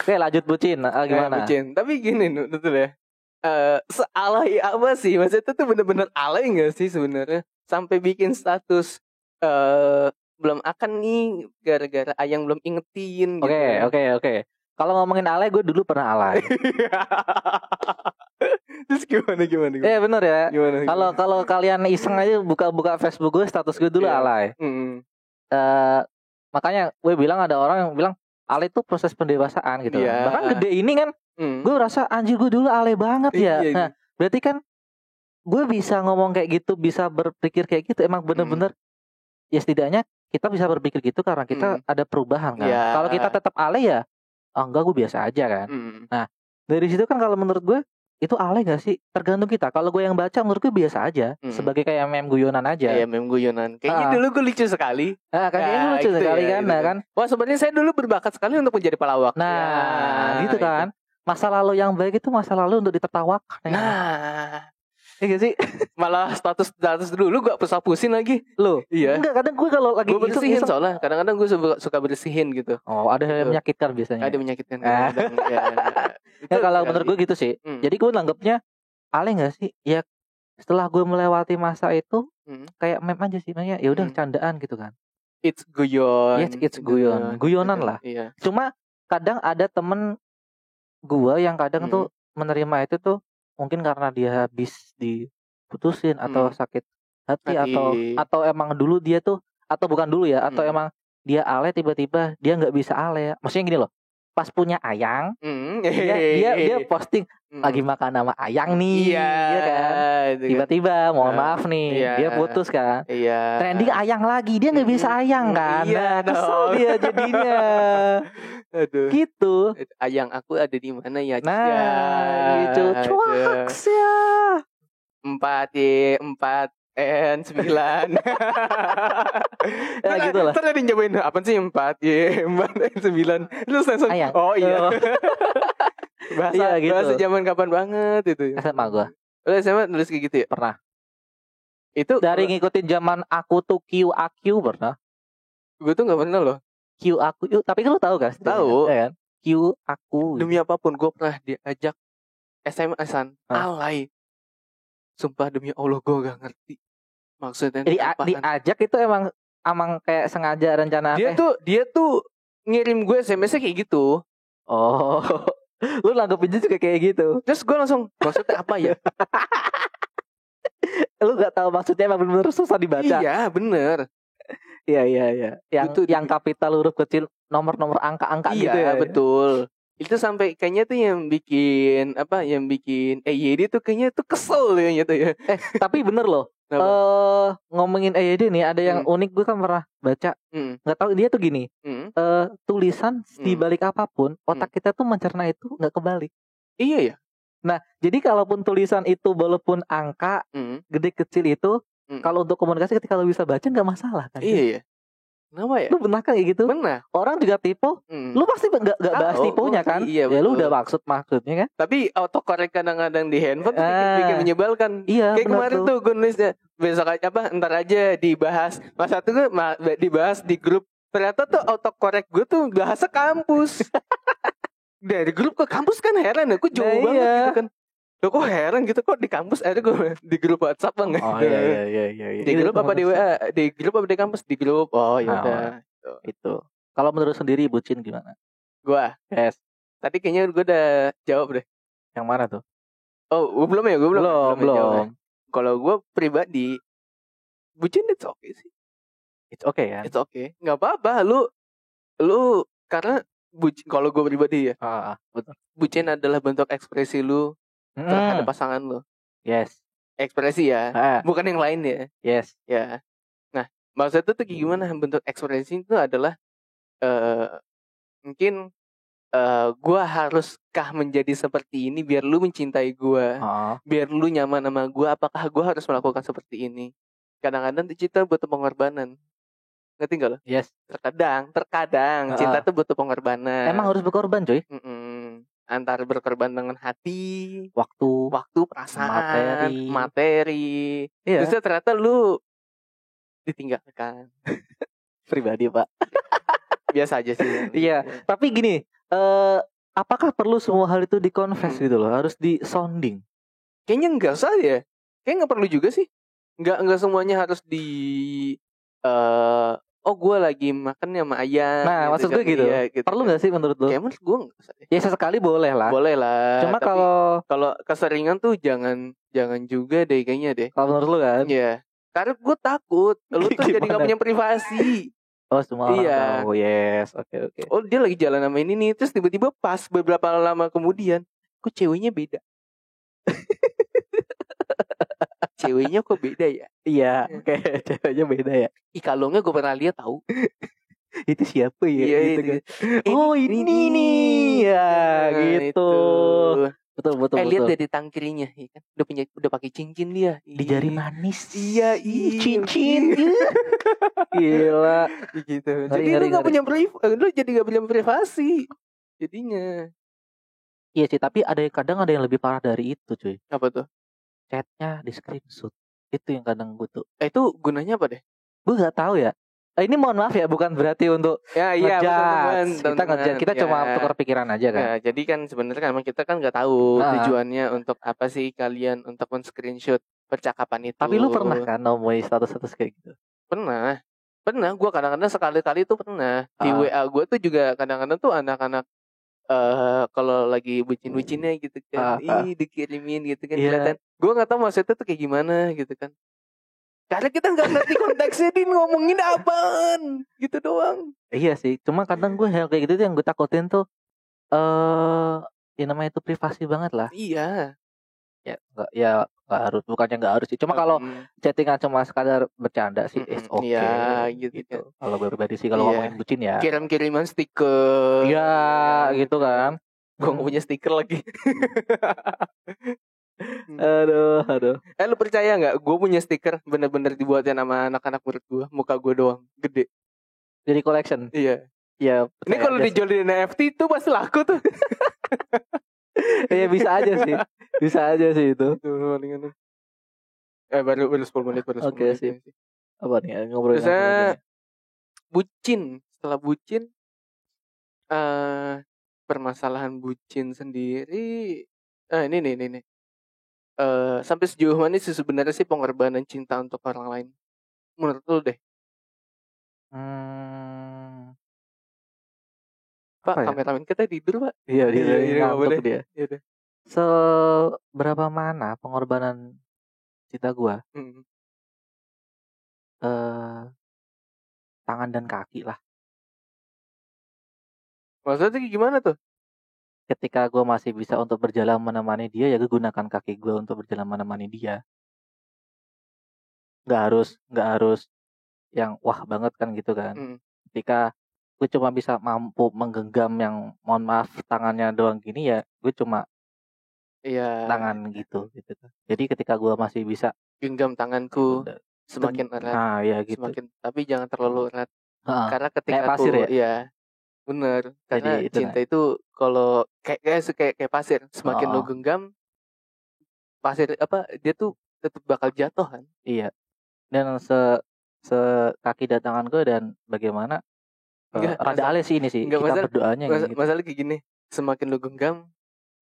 S1: Oke, lanjut bucin. Gimana?
S2: Bucin. Tapi gini betul ya. Sealay apa sih? Maksudnya itu tuh bener-bener alay gak sih sebenarnya? Sampai bikin status belum akan nih gara-gara ayang belum ingetin gitu.
S1: Oke. Kalau ngomongin alay, gue dulu pernah alay.
S2: Terus gimana?
S1: Bener ya. Kalau kalian iseng aja buka Facebook gue, status gue dulu alay. Makanya gue bilang ada orang yang bilang alay itu proses pendewasaan gitu. Bahkan gede ini kan, gue rasa anjir gue dulu alay banget ya. Nah, berarti kan gue bisa ngomong kayak gitu, bisa berpikir kayak gitu, emang bener-bener ya setidaknya kita bisa berpikir gitu karena kita ada perubahan kan. Kalau kita tetap alay ya, enggak, gue biasa aja kan. Nah, dari situ kan kalau menurut gue itu alay gak sih? Tergantung kita. Kalau gue yang baca menurut gue biasa aja, sebagai kayak meme guyonan aja.
S2: Iya, meme guyonan. Kayaknya dulu gue lucu sekali.
S1: Kayaknya lucu sekali
S2: ya,
S1: kan,
S2: gitu.
S1: kan?
S2: Wah, sebenarnya saya dulu berbakat sekali untuk menjadi pelawak.
S1: Nah, gitu kan. Masa lalu yang baik itu masa lalu untuk ditertawakan.
S2: Nah,
S1: iya sih.
S2: Malah status dulu gue pusing lagi.
S1: Loh?
S2: Iya.
S1: Enggak, kadang gue kalau lagi
S2: gue bersihin soalnya. Kadang-kadang gue suka bersihin gitu.
S1: Oh, ada yang menyakitkan biasanya.
S2: Ada menyakitkan.
S1: Ya kalau menurut gue gitu sih. Jadi gue nanggepnya alay gak sih? Ya setelah gue melewati masa itu kayak meme aja sih. Ya udah candaan gitu kan.
S2: It's guyon.
S1: Yes, it's guyon. Guyonan lah.
S2: Iya.
S1: Cuma kadang ada temen gue yang kadang tuh menerima itu tuh mungkin karena dia habis diputusin atau sakit hati atau emang dulu dia tuh, atau bukan dulu ya, atau emang dia alay tiba-tiba dia nggak bisa alay. Maksudnya gini loh, pas punya ayang dia posting lagi makan sama ayang nih, iya kan, tiba-tiba mohon maaf nih dia putus kan, trending ayang lagi, dia nggak bisa ayang kan, kesel dia jadinya.
S2: Aduh.
S1: Gitu.
S2: Ayang aku ada di mana ya?
S1: Nah, gitu. Cuaks ya.
S2: 4 N9.
S1: Ya gitu lah.
S2: Terus ada yang nyobain apa sih 4 N9. Terus langsung oh iya. Bahasa zaman kapan banget itu.
S1: SMA gua.
S2: Lu SMA nulis kayak gitu ya?
S1: Pernah.
S2: Itu
S1: dari ngikutin zaman aku tuh QAQ pernah.
S2: Gue tuh gak pernah loh.
S1: QAQ, tapi kan lu tahu kan?
S2: Tahu.
S1: Ya kan? QAQ.
S2: Demi apapun gue pernah diajak SMS-an alay. Sumpah demi Allah gue gak ngerti maksudnya
S1: diajak itu emang kayak sengaja rencana.
S2: Dia tuh ngirim gue SMS-nya kayak gitu.
S1: Oh. Lu nanggepin juga kayak gitu.
S2: Terus gue langsung maksudnya apa ya?
S1: Lu gak tahu maksudnya, emang bener-bener susah dibaca.
S2: Iya bener.
S1: Iya. Yang kapital huruf kecil, nomor-nomor angka-angka gitu ya.
S2: Iya betul. Itu sampai kayaknya tuh yang bikin EYD tuh kayaknya tuh kesel kayaknya tuh ya.
S1: Tapi bener loh. Ngomongin EYD nih, ada yang unik, gue kan pernah baca. Nggak tahu dia tuh gini. Tulisan di balik apapun, otak kita tuh mencerna itu nggak kebalik.
S2: Iya ya.
S1: Nah, jadi kalaupun tulisan itu walaupun angka gede kecil itu, kalau untuk komunikasi ketika lo bisa baca nggak masalah kan?
S2: Iya ya. Kenapa ya?
S1: Lu pernah kan kayak gitu?
S2: Pernah.
S1: Orang juga tipe, lu pasti nggak bahas tipenya kan?
S2: Iya,
S1: ya lu udah maksudnya kan?
S2: Tapi autocorrect kadang-kadang di handphone bikin menyebalkan.
S1: Iya,
S2: kayak kemarin tuh gue nulisnya besok aja ntar aja dibahas. Masa tuh gue dibahas di grup. Ternyata tuh autocorrect gue tuh bahasa kampus. Dari grup ke kampus kan heran ya, gue jauh banget gitu kan. Loh kok heran gitu, kok di kampus akhirnya gue di grup WhatsApp bang.
S1: Oh iya.
S2: Di grup apa di WA? Di grup apa di kampus? Di grup. Oh yaudah.
S1: Itu. Kalau menurut sendiri bucin gimana?
S2: Gua.
S1: Yes.
S2: Tadi kayaknya gue udah jawab deh.
S1: Yang mana tuh?
S2: Oh belum ya, gue
S1: belum.
S2: Kalau gue pribadi, bucin it's okay sih.
S1: It's okay ya.
S2: It's okay. Gak apa-apa. Lu karena kalau gue pribadi ya.
S1: Betul.
S2: Bucin adalah bentuk ekspresi lu terhadap pasangan lo.
S1: Yes.
S2: Ekspresi ya. Bukan yang lain ya.
S1: Yes.
S2: Ya. Nah, maksudnya tuh gimana bentuk ekspresi itu adalah mungkin gue haruskah menjadi seperti ini biar lu mencintai gue, biar lu nyaman sama gue. Apakah gue harus melakukan seperti ini? Kadang-kadang cinta butuh pengorbanan. Ngerti gak lo?
S1: Yes.
S2: Terkadang cinta tuh butuh pengorbanan.
S1: Emang harus berkorban coy.
S2: Antara berkorban dengan hati,
S1: waktu,
S2: perasaan, materi.
S1: Iya.
S2: Terus ternyata lu ditinggalkan.
S1: Pribadi pak.
S2: Biasa aja sih.
S1: Iya. Tapi gini, apakah perlu semua hal itu dikonfes gitu loh? Harus di-sounding?
S2: Kayaknya enggak usah ya. Kayaknya enggak perlu juga sih. Enggak semuanya harus di gue lagi makan sama ayah.
S1: Nah gitu, maksud gue gitu. Ya, gitu. Perlu gak sih menurut lo?
S2: Kayak menurut gue gak usah.
S1: Ya sesekali boleh lah. Cuma kalau
S2: keseringan tuh jangan juga deh kayaknya deh.
S1: Kalau menurut lo kan?
S2: Iya. Karena gue takut lu tuh jadi gak punya privasi.
S1: Oh semua orang tahu. Yes. Oke.
S2: Oh dia lagi jalan sama ini nih. Terus tiba-tiba pas beberapa lama kemudian, kok ceweknya beda. Ceweknya kok beda ya?
S1: Iya, oke. Ceweknya beda ya.
S2: Kalungnya gue pernah lihat tahu.
S1: Itu siapa ya?
S2: Iya,
S1: gitu kan. Oh ini nih ya, gitu. Betul.
S2: Lihat dari tangkirinya, ya kan? Udah pakai cincin dia.
S1: Di jari manis.
S2: Iya,
S1: cincin. Gila.
S2: Gitu. Jadi lu nggak punya lu jadi nggak punya privasi. Jadinya.
S1: Iya sih, tapi kadang ada yang lebih parah dari itu, cuy.
S2: Apa tuh?
S1: Chatnya di screenshot. Itu yang kadang gue tuh.
S2: Itu gunanya apa deh?
S1: Gue nggak tahu ya. Ini mohon maaf ya, bukan berarti untuk ngejudge. Kita cuma tukar pikiran aja kan.
S2: Ya, jadi kan sebenarnya emang kita kan nggak tahu tujuannya untuk apa sih kalian untuk men-screenshot percakapan itu.
S1: Tapi lu pernah kan nemuin status kayak gitu?
S2: Pernah. Gue kadang-kadang sekali-kali tuh pernah. Di WA gue tuh juga kadang-kadang tuh anak-anak kalau lagi bucin-bucinnya gitu kan, dikirimin gitu kan, kelihatan. Gue nggak tahu maksudnya tuh kayak gimana gitu kan. Karena kita nggak ngerti konteksnya dia ngomongin apaan, gitu doang.
S1: Iya sih, cuma kadang gue hal kayak gitu tuh yang gue takutin tuh, ya namanya itu privasi banget lah.
S2: Iya.
S1: Ya nggak harus, bukannya nggak harus sih. Cuma kalau chattingan cuma sekadar bercanda sih, oke.
S2: Iya, gitu.
S1: Kalau gue pribadi sih kalau ngomongin bucin ya.
S2: Kirim-kiriman stiker.
S1: Iya, gitu kan.
S2: Gue nggak punya stiker lagi.
S1: Aduh.
S2: Lu percaya nggak? Gue punya stiker bener-bener dibuatin sama anak-anak murid gue, muka gue doang, gede.
S1: Jadi collection.
S2: Iya.
S1: Ya.
S2: Ini kalau dijual di NFT tuh pasti laku tuh.
S1: Ya bisa aja sih itu.
S2: Baru 10 menit.
S1: Oke, sip. Apa nih ngobrol
S2: yang bucin. Setelah bucin, permasalahan bucin sendiri. Ini nih. Sampai sejauh mana sih sebenarnya sih pengorbanan cinta untuk orang lain? Menurut lu deh. Pak, ya? Kameramen kita tidur, Pak.
S1: Iya, ngantuk dia. Iya. Seberapa mana pengorbanan cinta gua? Tangan dan kaki lah.
S2: Maksudnya gimana tuh?
S1: Ketika gue masih bisa untuk berjalan menemani dia, ya gue gunakan kaki gue untuk berjalan menemani dia. Nggak harus yang wah banget kan gitu kan. Ketika gue cuma bisa mampu menggenggam yang mohon maaf tangannya doang gini, ya gue cuma tangan gitu. Jadi ketika gue masih bisa
S2: genggam tanganku semakin erat,
S1: gitu.
S2: Tapi jangan terlalu erat. Karena ketika kayak pasir, bener. Karena jadi, cinta itu kalau kayak pasir, semakin lo genggam pasir dia tuh tetap bakal jatuh kan.
S1: Iya. Dan kaki dan tangan gue dan bagaimana rada alih sih ini sih kita berdoanya
S2: gitu. Masalah kayak gini, semakin lo genggam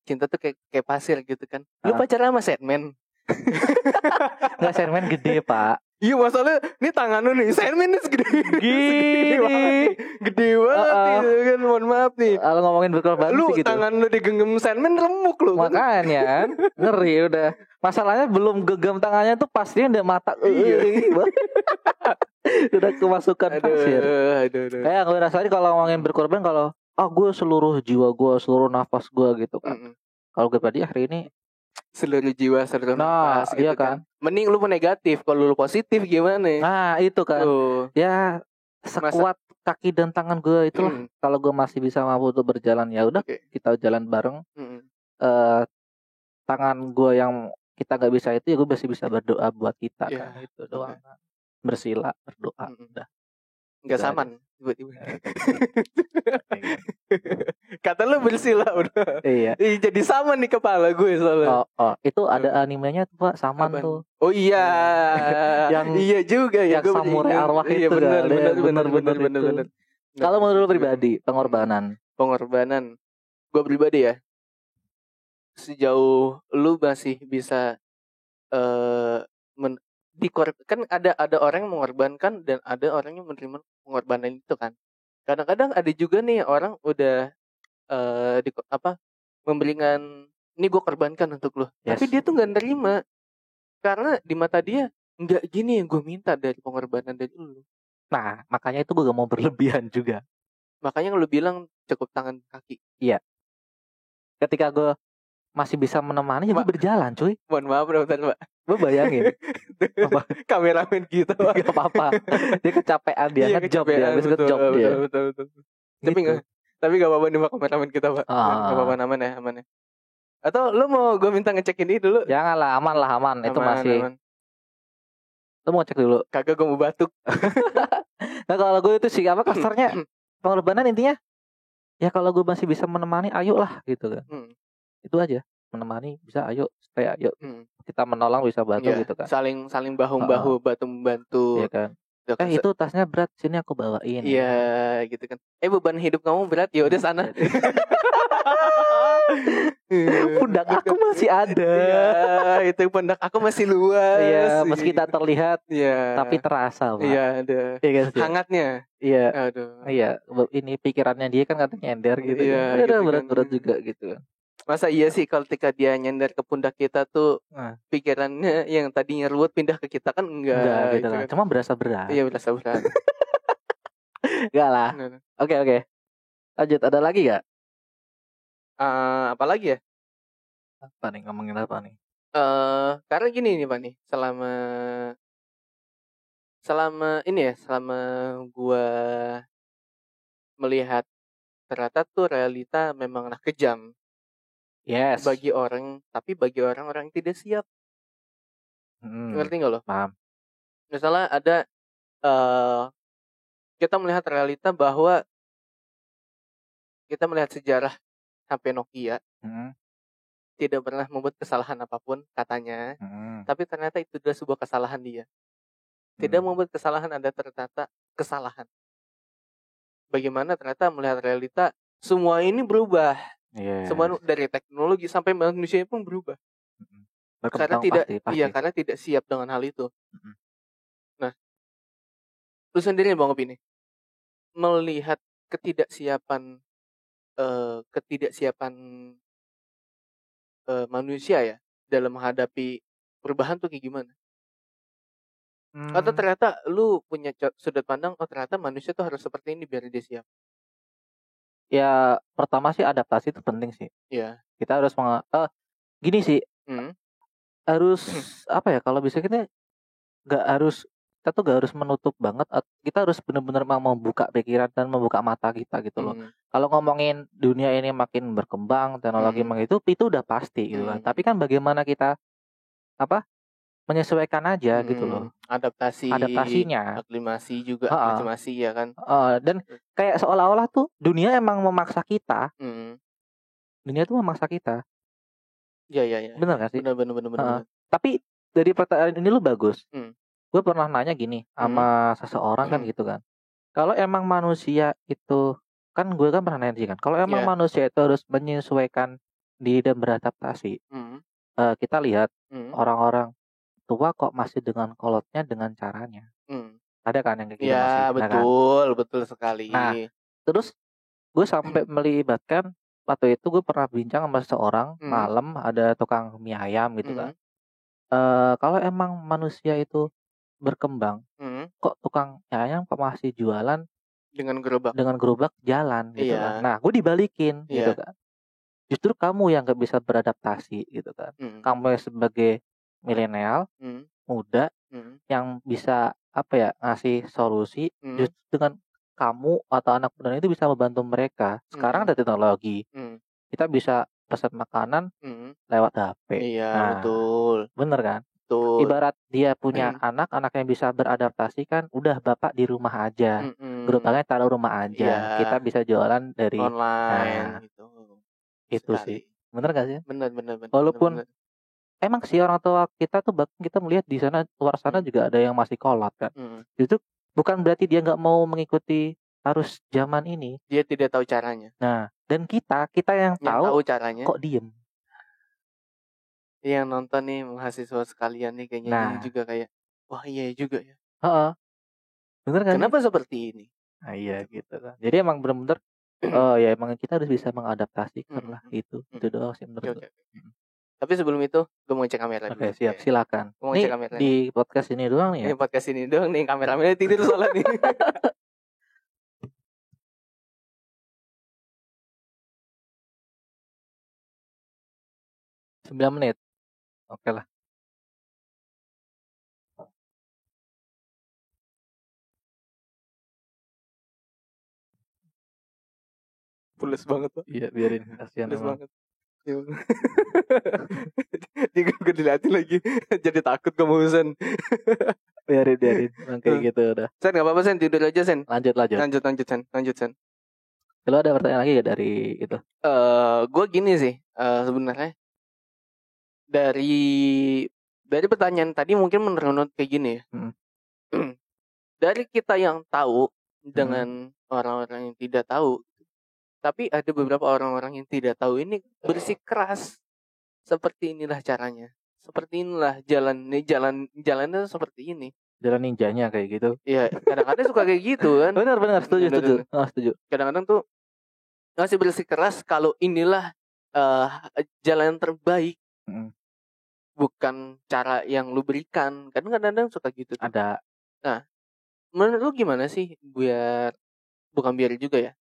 S2: cinta tuh kayak pasir gitu kan. Lu pacaran sama Sandman?
S1: Nggak, Sandman gede, Pak.
S2: Iya, masalahnya ini tangan lu nih, Sandman ini segede gede banget nih kan, mohon maaf nih.
S1: Kalau ngomongin berkorban
S2: lu
S1: sih gitu.
S2: Tangan lu digenggam Sandman remuk lu.
S1: Makanya kan, ngeri udah. Masalahnya belum genggam tangannya tuh pastinya udah mata. Udah kemasukan pasir. Kayak gue rasain kalau ngomongin berkorban, kalau gue seluruh jiwa gue, seluruh nafas gue gitu kan. Kalau gue pribadi hari ini
S2: seluruh jiwa, seluruh nafas gitu kan. Mending lu negatif, kalau lu positif gimana?
S1: Nah itu kan. Ya sekuat kaki dan tangan gue itulah. Kalau gue masih bisa mampu untuk berjalan, ya udah kita jalan bareng. Tangan gue yang kita nggak bisa itu, ya gue masih bisa berdoa buat kita kan, itu doang. Bersila, berdoa, udah.
S2: Nggak saman tiba-tiba. Kata lu bersila udah.
S1: Iya.
S2: Jadi sama nih kepala gue soalnya.
S1: Itu ada animenya tuh, Pak, Saman tuh.
S2: Oh iya.
S1: Yang
S2: iya juga ya.
S1: Yang samurai arwah itu. Iya
S2: benar.
S1: Kalau menurut lu pribadi, pengorbanan.
S2: Gue pribadi ya. Sejauh lu masih bisa kan ada orang yang mengorbankan dan ada orang yang menerima pengorbanan itu kan. Kadang-kadang ada juga nih orang udah memberikan, ini gue korbankan untuk lo, tapi dia tuh nggak nerima karena di mata dia nggak gini yang gue minta dari pengorbanan dari lo.
S1: Nah makanya itu gue gak mau berlebihan juga.
S2: Makanya lu bilang cukup tangan kaki.
S1: Iya. Ketika gue masih bisa menemani, ya gue berjalan, cuy.
S2: Mohon maaf, bentar, Pak.
S1: Gue bayangin
S2: kameramen kita, Pak.
S1: Gak apa-apa. Dia kecapean, dia ngejob dia. Habis ngejob dia.
S2: Betul. Tapi gak apa-apa nih, Pak, kameramen kita, Pak. Gak apa-apa, aman ya. Atau lu mau gue minta ngecek ini dulu?
S1: Janganlah, aman. Itu masih aman. Lu mau cek dulu?
S2: Kagak, gue mau batuk.
S1: Nah kalau gue itu sih kasarnya pengorbanan intinya, ya kalau gue masih bisa menemani, ayolah gitu kan. Itu aja, menemani bisa, ayo kita menolong, bisa bantu gitu kan.
S2: Saling bahu-bahu, bantu.
S1: Iya kan. Itu tasnya berat, sini aku bawain.
S2: Iya gitu kan. Beban hidup kamu berat, ya udah sana.
S1: Pundak aku masih ada.
S2: Iya, itu pundak aku masih luas.
S1: Iya, meski tak terlihat, tapi terasa, Pak.
S2: Iya, ada.
S1: Iya,
S2: hangatnya.
S1: Iya.
S2: Aduh.
S1: Iya, ini pikirannya dia kan katanya nyender gitu. Iya, gitu berat-berat kan. Juga gitu.
S2: Masa iya sih kalau ketika dia nyender ke pundak kita tuh pikirannya yang tadinya ruwet pindah ke kita kan enggak
S1: gitu kan. Cuma berasa berat.
S2: Iya, berasa berat.
S1: Enggak lah. Oke. Lanjut, ada lagi gak?
S2: Apa lagi ya?
S1: Apa nih, ngomongin apa nih?
S2: Karena gini nih, Pak nih. Selama gua melihat ternyata tuh realita memang kejam.
S1: Yes.
S2: Bagi orang-orang yang tidak siap. Ngerti nggak lo?
S1: Paham.
S2: Misalnya ada kita melihat realita bahwa kita melihat sejarah HP Nokia tidak pernah membuat kesalahan apapun katanya, tapi ternyata itu adalah sebuah kesalahan dia. Tidak membuat kesalahan, ada ternyata kesalahan. Bagaimana ternyata melihat realita semua ini berubah. Semua dari teknologi sampai manusia pun berubah. Karena karena tidak siap dengan hal itu. Nah, lu sendiri Bang Opini melihat ketidaksiapan manusia ya dalam menghadapi perubahan tuh kayak gimana? Atau ternyata lu punya sudut pandang, oh ternyata manusia tuh harus seperti ini biar dia siap.
S1: Ya pertama sih adaptasi itu penting sih.
S2: Iya.
S1: Kita harus gini sih. Harus apa ya, kalau bisa kita tuh gak harus menutup banget. Kita harus benar-benar mau membuka pikiran dan membuka mata kita gitu loh. Kalau ngomongin dunia ini makin berkembang, teknologi itu udah pasti gitu kan. Tapi kan bagaimana kita menyesuaikan aja gitu loh. Adaptasinya.
S2: Aklimasi juga. Aklimasi ya kan.
S1: Dan kayak seolah-olah tuh dunia emang memaksa kita. Dunia tuh memaksa kita.
S2: Iya.
S1: Bener gak sih?
S2: Bener.
S1: Tapi dari pertanyaan ini lu bagus. Gue pernah nanya gini sama seseorang kan gitu kan. Kalau emang manusia itu, kan gue kan pernah nanya kan. Kalau emang manusia itu harus menyesuaikan diri dan beradaptasi. Kita lihat orang-orang tua kok masih dengan kolotnya dengan caranya. Ada kan yang kayak gitu masih.
S2: Ya betul, kan? Betul sekali.
S1: Nah, terus gue sampai melibatkan waktu itu gue pernah bincang sama seseorang malam, ada tukang mie ayam gitu kan. Kalau emang manusia itu berkembang, kok tukang mie ayam kok masih jualan dengan gerobak jalan gitu kan. Nah, gue dibalikin gitu kan. Justru kamu yang gak bisa beradaptasi gitu kan. Kamu sebagai milenial, muda, yang bisa ngasih solusi, justru dengan kamu atau anak muda itu bisa membantu mereka. Sekarang ada teknologi, kita bisa pesan makanan lewat HP.
S2: Iya, betul.
S1: Bener kan? Betul. Ibarat dia punya anak-anak yang bisa beradaptasi kan, udah bapak di rumah aja, gerobaknya taruh rumah aja, kita bisa jualan dari
S2: online gitu.
S1: Itu sekali. Sih, bener gak sih?
S2: Bener.
S1: Walaupun emang sih orang tua kita tuh kita melihat di sana, luar sana juga ada yang masih kolot kan. Itu bukan berarti dia nggak mau mengikuti arus zaman ini.
S2: Dia tidak tahu caranya.
S1: Nah, dan kita yang tahu
S2: caranya
S1: kok diem.
S2: Yang nonton nih mahasiswa sekalian nih kayaknya ini juga kayak, wah iya juga ya.
S1: Bener kan?
S2: Kenapa seperti ini?
S1: Nah, iya gitu kan. Jadi emang bener-bener ya emang kita harus bisa mengadaptasikan lah itu. Itu doang sih menurut gue.
S2: Tapi sebelum itu gue mau cek kamera dulu.
S1: Oke, siap, silakan.
S2: Nih
S1: di podcast ini doang nih ya.
S2: Ini podcast ini doang nih, kameramennya tidur soalnya nih.
S1: 9 menit. Oke lah.
S2: Pules banget tuh.
S1: Iya, biarin, kasihan
S2: pules banget. Dia gue diliatin lagi. Jadi takut kemudian.
S1: biarin kayak gitu udah.
S2: Sen gak apa-apa Sen, tidur aja Sen.
S1: Lanjut
S2: Sen.
S1: Kalau ada pertanyaan lagi gak dari itu?
S2: Gue gini sih sebenarnya dari pertanyaan tadi mungkin menurut kayak gini ya. Dari kita yang tahu dengan orang-orang yang tidak tahu, tapi ada beberapa orang-orang yang tidak tahu ini bersikeras seperti inilah caranya, seperti inilah jalannya seperti ini.
S1: Jalan ninjanya kayak gitu.
S2: Iya, kadang-kadang suka kayak gitu kan.
S1: Benar, setuju. Setuju.
S2: Kadang-kadang tuh masih bersikeras kalau inilah jalan terbaik. Bukan cara yang lu berikan. Kadang-kadang suka gitu tuh.
S1: Ada.
S2: Nah, menurut lu gimana sih bukan biar juga ya,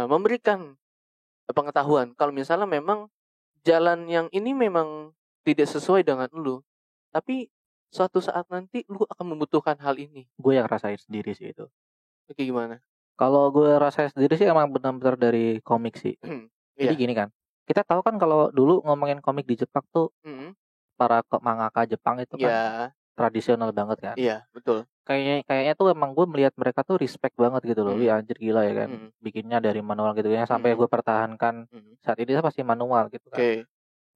S2: memberikan pengetahuan kalau misalnya memang jalan yang ini memang tidak sesuai dengan lu, tapi suatu saat nanti lu akan membutuhkan hal ini.
S1: Gue yang rasain sendiri sih itu.
S2: Oke, gimana?
S1: Kalau gue rasain sendiri sih emang benar-benar dari komik sih. Jadi gini kan, kita tahu kan kalau dulu ngomongin komik di Jepang tuh para mangaka Jepang itu kan tradisional banget kan.
S2: Iya, betul.
S1: Kayaknya tuh emang gue melihat mereka tuh respect banget gitu loh. Wih anjir gila ya kan. Bikinnya dari manual gitu ya sampai gue pertahankan saat ini pasti manual gitu kan.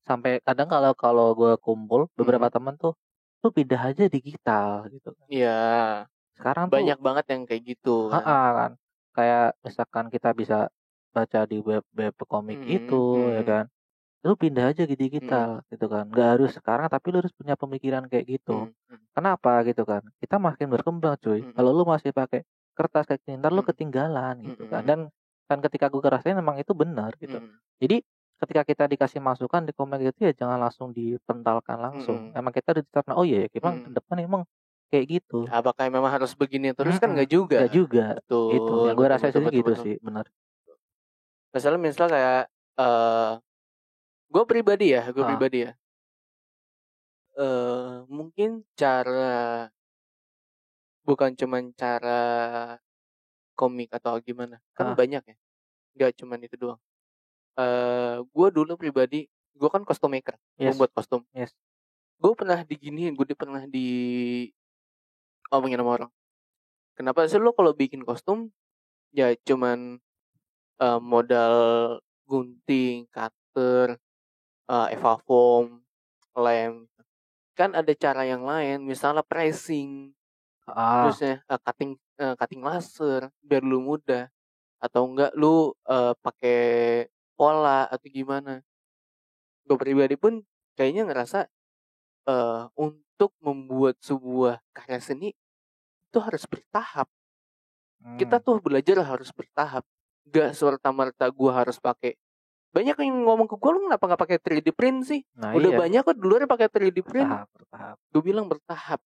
S1: Sampai kadang kalau gue kumpul beberapa teman tuh pindah aja digital gitu kan.
S2: Iya.
S1: Sekarang
S2: banyak
S1: tuh
S2: banget yang kayak gitu
S1: kan. Kayak misalkan kita bisa baca di web komik itu ya kan. Lu pindah aja ke digital gitu kan. Gak harus sekarang tapi lu harus punya pemikiran kayak gitu. Kenapa gitu kan? Kita makin berkembang cuy. Kalau lu masih pakai kertas kayak gini, ntar lu ketinggalan gitu kan. Dan ketika gue ngerasain memang itu benar gitu. Jadi ketika kita dikasih masukan di komik itu ya jangan langsung dipentalkan langsung. Emang kita dicerna, oh iya ya, emang ke depan emang kayak gitu.
S2: Apakah memang harus begini terus kan nggak juga.
S1: Nggak juga.
S2: Betul.
S1: Itu yang gue rasain sih gitu sih, benar.
S2: Misal kayak gue pribadi ya, mungkin bukan cuman cara komik atau gimana, kan banyak ya, nggak cuman itu doang. Gue dulu pribadi, gue kan costume maker, gue buat kostum. Gue pernah diginiin, gue pernah omongin sama orang. Kenapa sih lo kalau bikin kostum ya cuman modal gunting, cutter, eva foam, lem. Kan ada cara yang lain, misalnya pressing, terusnya cutting laser biar lu mudah, atau enggak lu pakai pola atau gimana. Gue pribadi pun kayaknya ngerasa untuk membuat sebuah karya seni itu harus bertahap. Kita tuh belajar harus bertahap. Gak serta-merta gue harus pakai. Banyak yang ngomong ke gue, lu kenapa gak pakai 3D print sih? Udah banyak kok duluan pakai 3D print.
S1: Bertahap.
S2: Gue bilang bertahap.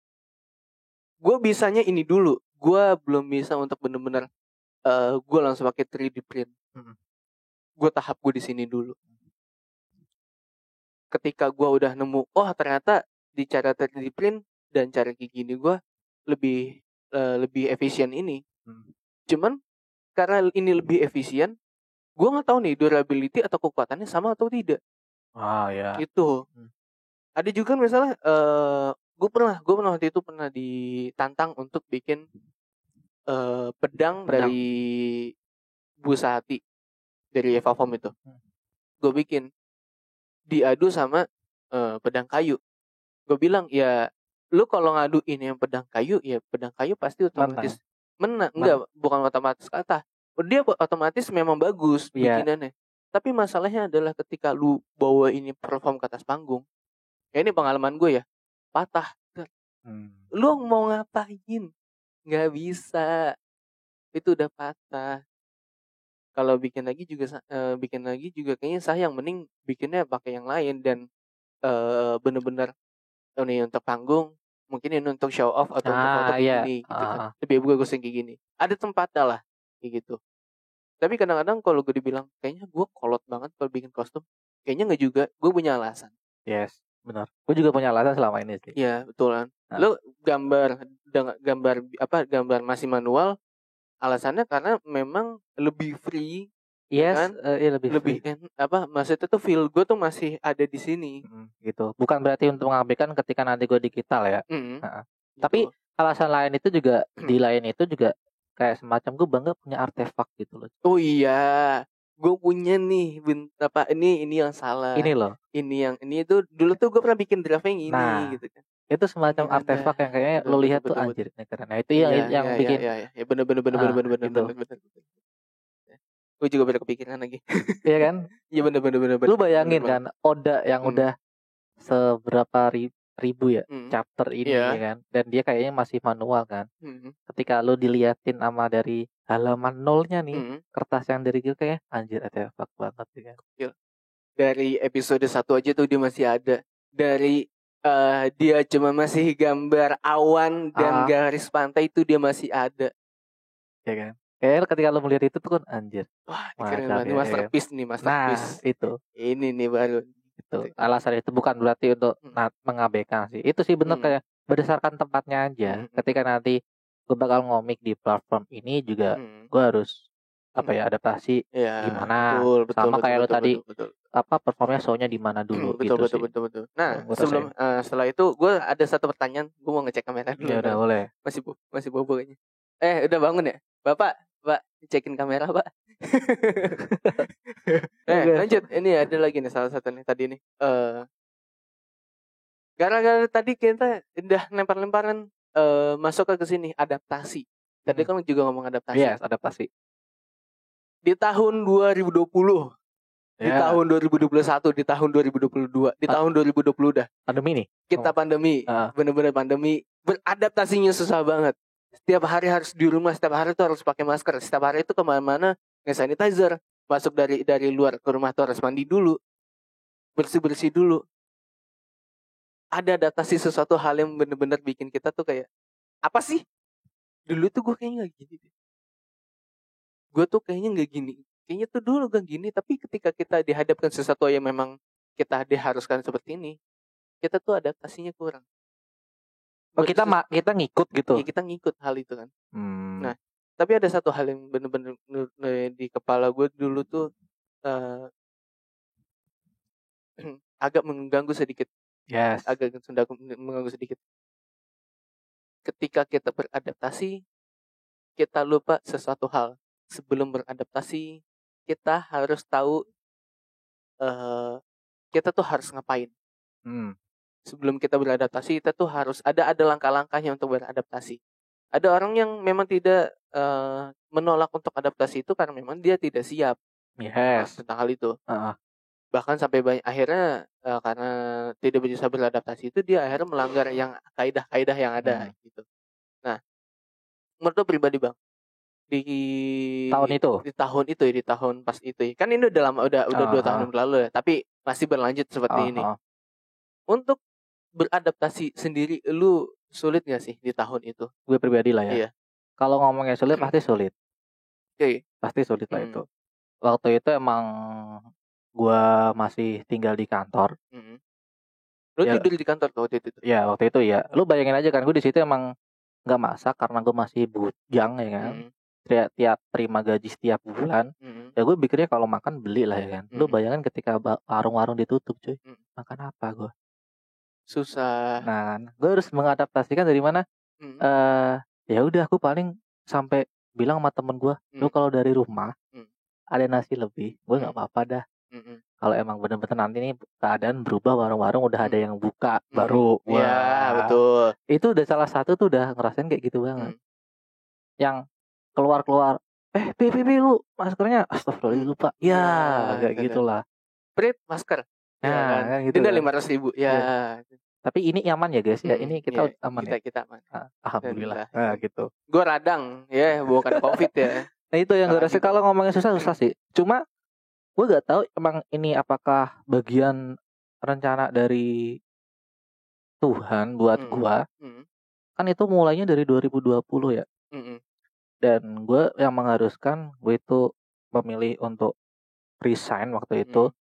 S2: Gue bisanya ini dulu. Gue belum bisa untuk bener-bener gue langsung pakai 3D print. Gue tahap gue di sini dulu. Ketika gue udah nemu, oh ternyata di cara 3D print dan cara kayak gini gue lebih efisien ini. Cuman karena ini lebih efisien, gue nggak tahu nih durability atau kekuatannya sama atau tidak. Itu. Ada juga misalnya gue pernah waktu itu pernah ditantang untuk bikin pedang dari busa hati dari Eva Foam itu. Gue bikin diadu sama pedang kayu. Gue bilang ya lu kalau ngaduin yang pedang kayu, ya pedang kayu pasti otomatis menang. Enggak, bukan otomatis kata. Dia otomatis memang bagus bikinannya. Tapi masalahnya adalah ketika lu bawa ini perform ke atas panggung. Ya ini pengalaman gue ya. Patah. Lu mau ngapain? Nggak bisa. Itu udah patah. Kalau bikin lagi juga kayaknya sayang. Mending bikinnya pakai yang lain. Dan bener-bener ini untuk panggung. Mungkin ini untuk show off atau untuk foto kayak gini gitu kan. Lebih bagus yang kayak gini. Ada tempatnya lah kayak gitu. Tapi kadang-kadang kalau gue dibilang kayaknya gue kolot banget kalau bikin kostum, kayaknya nggak juga. Gue punya alasan.
S1: Yes, benar. Gue juga punya alasan selama ini sih.
S2: Iya, betul kan. Lo gambar masih manual, alasannya karena memang lebih free.
S1: Yes,
S2: kan?
S1: Lebih
S2: maksudnya tuh feel gue tuh masih ada di sini.
S1: Gitu. Bukan berarti untuk mengabaikan ketika nanti gue digital ya.
S2: Gitu.
S1: Tapi alasan lain itu juga di lain itu juga kayak semacam gue bangga punya artefak gitu loh.
S2: Oh iya, gue punya nih ini yang salah.
S1: Ini loh.
S2: Ini itu dulu tuh gue pernah bikin draft yang ini gitu kan.
S1: Itu semacam artefak yang kayaknya lo lihat tuh anjir nih karena itu yang bikin.
S2: Ya bener. Gue juga baru kepikiran lagi.
S1: Iya kan?
S2: Iya bener.
S1: Lu bayangin kan Oda yang udah seberapa ribu ya chapter ini ya kan, dan dia kayaknya masih manual kan. Ketika lu diliatin sama dari halaman nolnya nih kertas yang dari gitu kayak anjir artefak banget ya kan.
S2: Dari episode 1 aja tuh dia masih ada. Dari dia cuma masih gambar awan dan garis pantai itu dia masih ada.
S1: Ya kan. Kayaknya ketika lo melihat itu tuh kan anjir.
S2: Wah, keren banget. Ini masterpiece nih, masterpiece.
S1: Nah, itu.
S2: Ini nih baru.
S1: Itu. Alasan itu bukan berarti untuk mengabaikan sih. Itu sih benar kayak berdasarkan tempatnya aja. Ketika nanti gue bakal ngomik di platform ini juga gue harus adaptasi gimana.
S2: Betul,
S1: sama kayak lo tadi performnya show-nya di mana dulu
S2: betul,
S1: gitu
S2: betul. Nah, setelah itu gue ada satu pertanyaan, gue mau ngecek kamera dulu.
S1: Ya udah boleh.
S2: Masih bobo kayaknya. Udah bangun ya? Pak, cekin kamera, Pak. Lanjut. Ini ada lagi nih salah satu nih tadi nih. Gara-gara tadi kita udah lempar-lemparan masuk ke sini adaptasi. Tadi kan juga ngomong adaptasi.
S1: Yes, adaptasi.
S2: Di tahun 2020, di tahun 2021, di tahun 2022, di tahun 2020 dah.
S1: Pandemi nih.
S2: Kita pandemi, bener-bener pandemi. Beradaptasinya susah banget. Setiap hari harus di rumah, setiap hari tuh harus pakai masker. Setiap hari itu kemana-mana nge-sanitizer. Masuk dari luar ke rumah tuh harus mandi dulu, bersih-bersih dulu. Ada adaptasi sesuatu hal yang bener-bener bikin kita tuh kayak, apa sih? Dulu tuh gue kayaknya gak gini deh. Gue tuh kayaknya gak gini. Kayaknya tuh dulu gak gini. Tapi ketika kita dihadapkan sesuatu yang memang kita diharuskan seperti ini, kita tuh adaptasinya kurang.
S1: Kita ngikut gitu.
S2: Ya, kita ngikut hal itu kan. Nah, tapi ada satu hal yang bener-bener di kepala gue dulu tuh agak mengganggu sedikit.
S1: Yes.
S2: Agak mengganggu sedikit. Ketika kita beradaptasi, kita lupa sesuatu hal. Sebelum beradaptasi, kita harus tahu kita tuh harus ngapain. Sebelum kita beradaptasi, kita tuh harus ada langkah-langkahnya untuk beradaptasi. Ada orang yang memang tidak menolak untuk adaptasi itu karena memang dia tidak siap.
S1: Yes.
S2: Tentang hal itu. Bahkan sampai akhirnya karena tidak bisa beradaptasi itu, dia akhirnya melanggar yang kaidah-kaidah yang ada gitu. Nah, menurut lo pribadi Bang, di tahun itu di tahun pas itu kan ini udah lama, udah 2 tahun berlalu ya, tapi masih berlanjut seperti ini. Untuk beradaptasi sendiri, lu sulit gak sih di tahun itu?
S1: Gue pribadi lah ya. Iya. Kalau ngomongnya sulit pasti sulit. Pasti sulit lah itu. Waktu itu emang gue masih tinggal di kantor.
S2: Lu tidur di kantor waktu itu?
S1: Ya waktu itu ya. Lu bayangin aja kan, gue di situ emang nggak masak karena gue masih bujang ya kan. Tiap terima gaji setiap bulan. Ya gue pikirnya kalau makan beli lah ya kan. Lu bayangin ketika warung-warung ditutup cuy. Makan apa gue?
S2: Susah.
S1: Nah, gue harus mengadaptasikan dari mana? Ya udah aku paling sampai bilang sama temen gue, lu kalau dari rumah ada nasi lebih, gue nggak apa-apa dah. Kalau emang bener-bener nanti nih keadaan berubah, warung-warung udah ada yang buka baru.
S2: Iya betul.
S1: Itu udah salah satu tuh udah ngerasain kayak gitu banget. Yang keluar, Pi lu maskernya, astagfirullah lupa. Ya kayak gitulah.
S2: Prit masker.
S1: Nah,
S2: kan gitu. Denda 500.000. Ya.
S1: Tapi ini aman ya guys ya. Ini kita aman ya.
S2: Kita aman.
S1: Alhamdulillah. Nah, gitu.
S2: Gue radang ya, bukan Covid ya.
S1: Nah itu yang gue rasa kalau ngomongin susah sih. Cuma gue gak tahu emang ini apakah bagian rencana dari Tuhan buat gue. Kan itu mulainya dari 2020 ya. Dan gue yang mengharuskan gue itu memilih untuk resign waktu itu.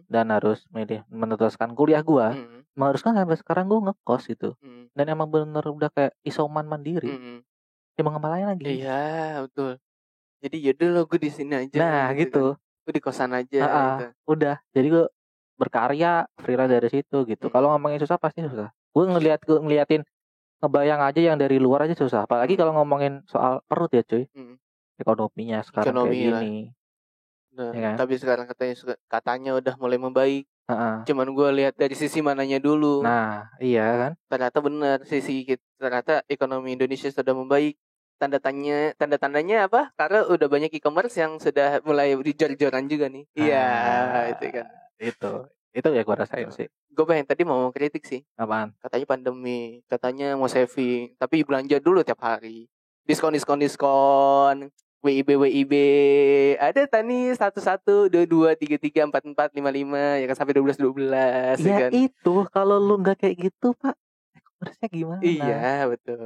S1: Dan harus meneruskan kuliah gue. Mengharuskan sampai sekarang gue ngekos gitu. Dan emang bener udah kayak isoman mandiri. Emang ngapain lagi?
S2: Iya betul. Jadi yaudah lo gue di sini aja.
S1: Nah gitu.
S2: Gue di kosan aja. Gitu.
S1: Udah. Jadi gue berkarya freelance dari situ gitu. Kalau ngomongin susah pasti susah. Gue ngeliatin ngebayang aja yang dari luar aja susah. Apalagi kalau ngomongin soal perut ya cuy. Ekonominya sekarang kayak gini.
S2: Nah, ya kan? Tapi sekarang katanya udah mulai membaik. Cuman gue lihat dari sisi mananya dulu.
S1: Nah, iya kan?
S2: Ternyata benar ternyata ekonomi Indonesia sudah membaik. Tanda-tandanya apa? Karena udah banyak e-commerce yang sudah mulai jor-joran juga nih. Iya, itu kan.
S1: Itu ya gue rasain sih.
S2: Gue pengen tadi mau kritik sih.
S1: Apaan?
S2: Katanya pandemi, katanya mau saving, tapi belanja dulu tiap hari. Diskon. WIB ada tani 11 22 33 44 55 ya kan sampai 12
S1: ya
S2: kan.
S1: Itu kalau lu nggak kayak gitu Pak, harusnya gimana?
S2: Iya betul.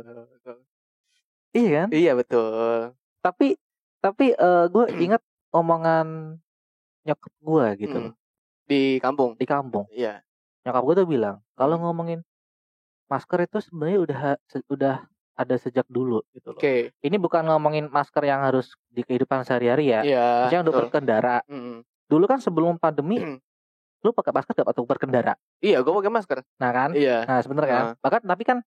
S1: Iya kan?
S2: Iya betul.
S1: Tapi gue ingat omongan nyokap gue gitu loh.
S2: Di kampung.
S1: Iya. Nyokap gue tuh bilang kalau ngomongin masker itu sebenarnya udah ada sejak dulu gitu loh. Ini bukan ngomongin masker yang harus di kehidupan sehari-hari ya. Misalnya untuk berkendara. Dulu kan sebelum pandemi lu pakai masker gak waktu berkendara?
S2: Iya, gue pakai masker.
S1: Nah kan?
S2: Iya.
S1: Nah sebenarnya kan. Bahkan tapi kan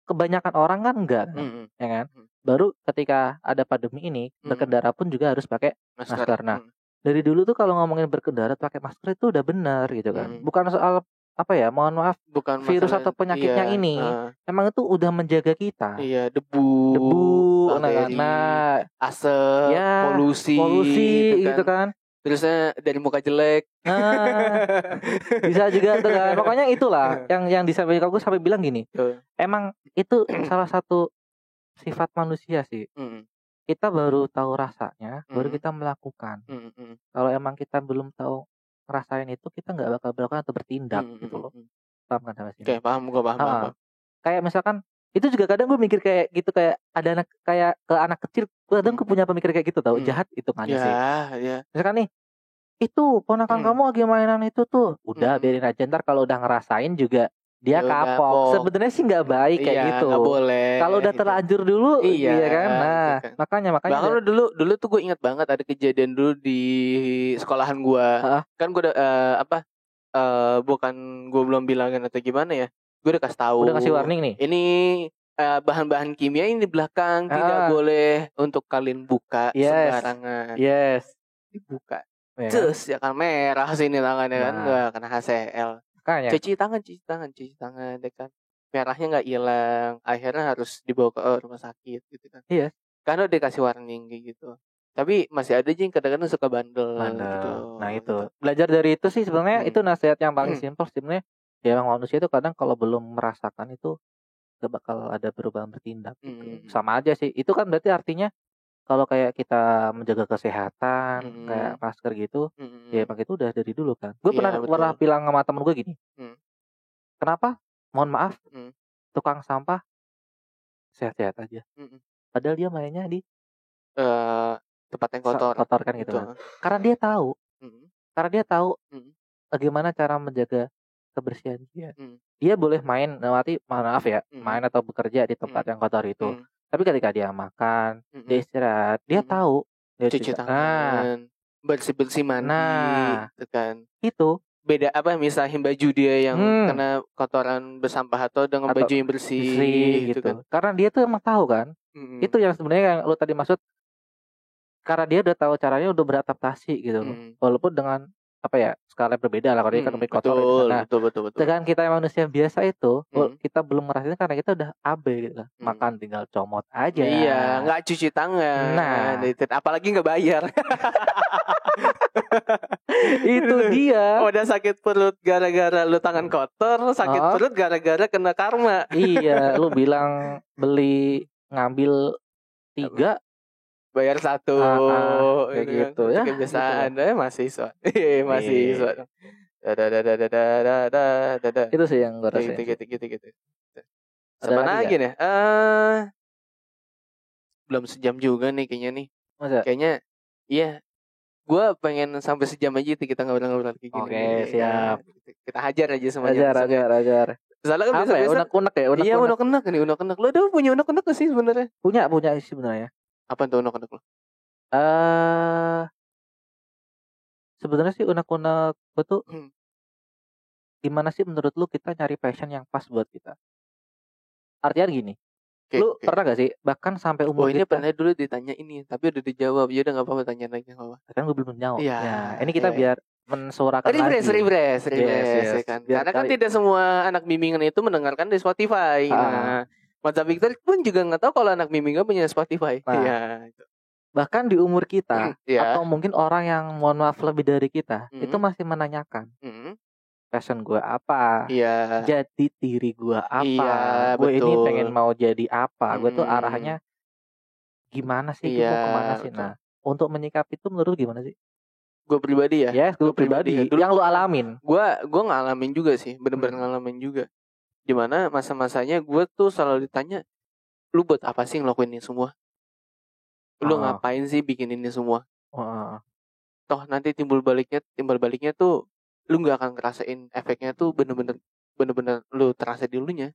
S1: kebanyakan orang kan enggak, kan? Ya kan? Baru ketika ada pandemi ini berkendara pun juga harus pakai masker. Nah dari dulu tuh kalau ngomongin berkendara pakai masker itu udah benar gitu kan. Bukan soal apa ya, mohon maaf,
S2: bukan
S1: virus
S2: masalah,
S1: atau penyakitnya ini emang itu udah menjaga kita.
S2: Iya, debu, bakteri, asap,
S1: ya,
S2: polusi
S1: gitu kan.
S2: Terusnya dari muka jelek.
S1: Bisa juga tuh kan. Pokoknya itulah yang disampaikan aku sampai bilang gini. Emang itu salah satu sifat manusia sih. Kita baru tahu rasanya, baru kita melakukan. Kalau emang kita belum tahu ngerasain itu, kita nggak bakal melakukan atau bertindak gitu loh. Paham kan sama sini?
S2: Oke, paham, gue paham.
S1: Kayak misalkan itu juga kadang gue mikir kayak gitu, kayak ada anak kayak ke anak kecil, kadang gue punya pemikir kayak gitu tau, jahat itu kan sih. Misalkan nih, itu ponakan kamu lagi mainan itu tuh, udah biarin aja, ntar kalau udah ngerasain juga dia kapok. Sebenarnya sih nggak baik kayak gitu.
S2: Nggak boleh.
S1: Kalau udah terlanjur dulu, iya kan. Nah,
S2: kan.
S1: makanya.
S2: Bahkan dulu tuh gue ingat banget ada kejadian dulu di sekolahan gue. Kan gue bukan gue belum bilangin atau gimana ya. Gue udah kasih tahu.
S1: Udah kasih warning nih.
S2: Ini bahan-bahan kimia ini di belakang tidak boleh untuk kalian buka sembarangan.
S1: Yes.
S2: Dibuka. Terus ya kan merah sini tangannya kan, nggak kena HCl. Cuci tangan deh kan, merahnya nggak hilang, akhirnya harus dibawa ke rumah sakit gitu kan.
S1: Iya.
S2: Karena udah kasih warning gitu. Tapi masih ada aja yang kadang-kadang suka bandel. Gitu.
S1: Nah itu belajar dari itu sih sebenarnya itu nasihat yang paling simpel sebenarnya. Ya manusia itu kadang kalau belum merasakan itu gak bakal ada perubahan bertindak gitu. Sama aja sih. Itu kan berarti artinya kalau kayak kita menjaga kesehatan, kayak masker gitu, ya emang itu udah dari dulu kan. Gue pernah bilang sama temen gue gini, kenapa? Mohon maaf, tukang sampah sehat-sehat aja. Padahal dia mainnya di
S2: tempat yang kotor
S1: kan gitu kan. Karena dia tahu, bagaimana cara menjaga kebersihan dia. Dia boleh main, maaf ya, main atau bekerja di tempat yang kotor itu. Tapi ketika dia makan, dia istirahat, dia tahu dia
S2: cuci tangan, bersih-bersih mandi, gitu kan.
S1: Itu
S2: beda apa misahin baju dia yang kena kotoran bersampah atau dengan baju yang bersih gitu kan.
S1: Karena dia tuh emang tahu kan. Itu yang sebenarnya yang lu tadi maksud. Karena dia udah tahu caranya, udah beradaptasi gitu loh. Walaupun dengan apa ya, skala berbeda lah, kalau dia kan lebih kotor.
S2: Betul.
S1: Dengan kita yang manusia biasa itu, kita belum merasakan karena kita udah abe gitu lah. Makan tinggal comot aja.
S2: Iya, nggak cuci tangan. Nah, apalagi nggak bayar.
S1: Itu dia.
S2: Udah sakit perut gara-gara lu tangan kotor, sakit perut gara-gara kena karma.
S1: Iya, lu bilang ngambil 3,
S2: bayar 1,
S1: kayak gitu ya.
S2: Kebiasaan mahasiswa. Mahasiswa.
S1: Itu sih yang gue rasain.
S2: Gitu. Sama lagi nih. Belum sejam juga nih kayaknya nih.
S1: Masa?
S2: Kayaknya iya. Gue pengen sampai sejam aja kita ngobrol-ngobrol kayak gini.
S1: Oke, siap.
S2: Kita hajar aja semuanya.
S1: Hajar.
S2: Soalnya kan biasa
S1: unek-unek ya.
S2: Iya, unek-unek nih, unek-unek. Lo udah punya unek-unek gak sih sebenarnya?
S1: Punya sih sebenarnya.
S2: Apa tuh unek-unek lo?
S1: Sebenarnya sih unek-unek gue tuh gimana sih menurut lu kita nyari passion yang pas buat kita? Artinya gini, lu pernah gak sih bahkan sampai umur
S2: ini pernah dulu ditanya ini, tapi udah dijawab. Ya udah nggak apa-apa, tanya lagi nggak apa-apa.
S1: Kan gue belum menjawab. Ya, ini kita biar mensuarakan
S2: refresh kan. Karena kan tidak semua anak bimbingan itu mendengarkan di Spotify. Nah, Mata Victor pun juga nggak tahu kalau anak bimbingan punya Spotify.
S1: Bahkan di umur kita atau mungkin orang yang mohon maaf lebih dari kita itu masih menanyakan passion gue apa, jadi diri gue apa, gue ini pengen mau jadi apa, gue tuh arahnya gimana sih, gue mau kemana sih. Nah, untuk menyikapi itu menurut gimana sih?
S2: Gue pribadi ya.
S1: Gue pribadi. Yang lu alamin.
S2: Gue ngalamin juga sih, bener-bener ngalamin juga. Dimana masa-masanya gue tuh selalu ditanya, lu buat apa sih ngelakuin ini semua? Lu ngapain sih bikin ini semua? Toh nanti timbul baliknya tuh lu nggak akan ngerasain efeknya tuh bener-bener lu terasa di lunya.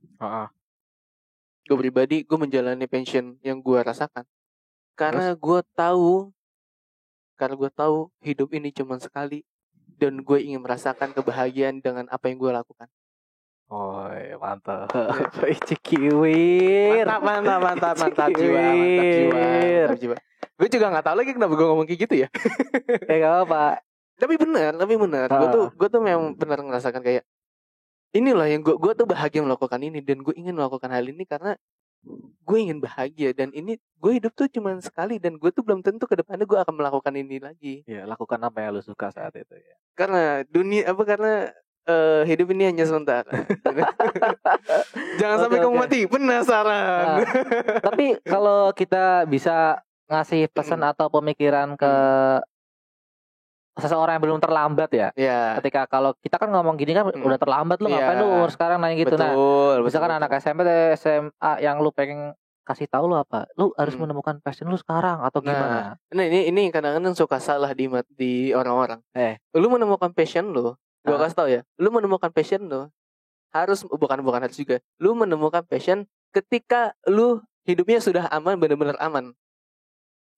S2: Gue pribadi, gue menjalani passion yang gue rasakan karena gue tahu hidup ini cuma sekali. dan gue ingin merasakan kebahagiaan dengan apa yang gue lakukan.
S1: Oh, mantap. Cikiwir.
S2: Mantap jiwa. Gue juga nggak tahu lagi kenapa gue ngomong kayak gitu ya.
S1: Kayak apa?
S2: Tapi benar. Gue tuh memang benar ngerasakan kayak inilah yang gue tuh bahagia melakukan ini, dan gue ingin melakukan hal ini karena gue ingin bahagia, dan ini gue hidup tuh cuma sekali, dan gue tuh belum tentu ke depannya gue akan melakukan ini lagi.
S1: Ya, lakukan apa yang lu suka saat itu ya.
S2: Karena hidup ini hanya sementara. Jangan sampai kamu mati penasaran.
S1: Tapi kalau kita bisa ngasih pesan atau pemikiran ke seseorang yang belum terlambat ya. Ketika kalau kita kan ngomong gini kan udah terlambat, lu ngapain lu umur sekarang nanya gitu. Misalkan anak SMP SMA yang lu pengen kasih tahu lu apa? Lu harus menemukan passion lu sekarang atau gimana?
S2: Nah, ini kadang-kadang suka salah di orang-orang. Lu menemukan passion lu, gua kasih tahu ya. Lu menemukan passion lu harus bukan harus juga. Lu menemukan passion ketika lu hidupnya sudah aman, benar-benar aman.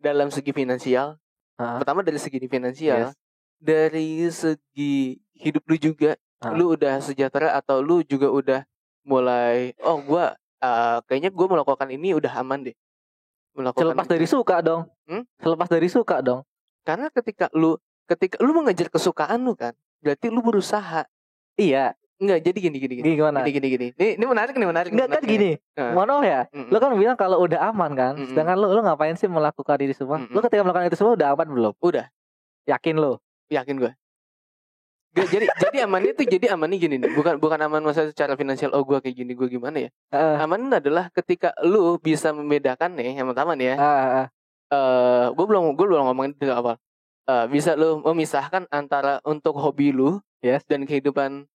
S2: Dalam segi finansial. Pertama dari segi finansial. Dari segi hidup lu juga, lu udah sejahtera atau lu juga udah mulai kayaknya gue melakukan ini udah aman deh.
S1: Selepas dari suka dong.
S2: Karena ketika lu mengejar kesukaan lu kan, berarti lu berusaha.
S1: Iya.
S2: Enggak, jadi gini.
S1: Gimana?
S2: Gini. Ini menarik.
S1: Enggak kan gini. Mono ya. Lu kan bilang kalau udah aman kan. Sedangkan lu ngapain sih melakukan ini semua? Lu ketika melakukan itu semua udah aman belum?
S2: Udah.
S1: Yakin lu?
S2: Yakin gue. Jadi amannya tuh gini nih. Bukan aman masa secara finansial. Oh, gue kayak gini, gue gimana ya? Aman adalah ketika lu bisa membedakan nih, yang pertama nih ya. Gue belum ngomongin itu awal. Bisa lu memisahkan antara untuk hobi lu dan kehidupan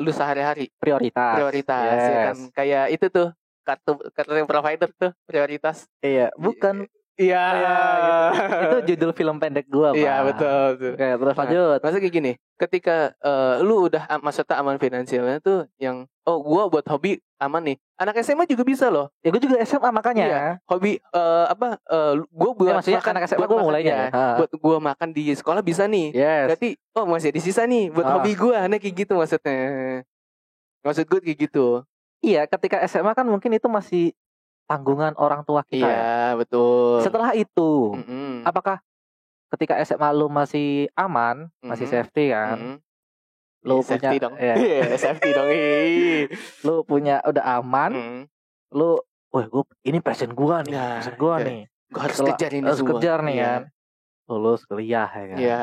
S2: lu sehari-hari. Prioritas ya kan. Kayak itu tuh kartu provider tuh prioritas.
S1: Iya, bukan.
S2: Iya,
S1: gitu. Itu judul film pendek gua, Pak.
S2: Iya, betul.
S1: Oke, terus lanjut.
S2: Masa kayak gini, ketika lu udah maksudnya aman finansialnya tuh yang gua buat hobi aman nih. Anak SMA juga bisa loh.
S1: Ya gua juga SMA makanya.
S2: Iya, hobi gua buat
S1: maksudnya anak SMA gua mulainya.
S2: Buat gua makan di sekolah bisa nih. Berarti masih ada sisa nih buat hobi gua. Nah kayak gitu maksudnya. Maksud gue kayak gitu.
S1: Iya, ketika SMA kan mungkin itu masih tanggungan orang tua kita.
S2: Iya, betul.
S1: Setelah itu, apakah ketika SMA lu masih aman, masih safety kan? Lu punya
S2: dong. Safety dong.
S1: Lu punya udah aman. Lu, ini passion gua nih. Passion gua nih.
S2: Gua harus kejar ini semua.
S1: Harus kejar nih kan. Lulus kuliah ya kan. Iya.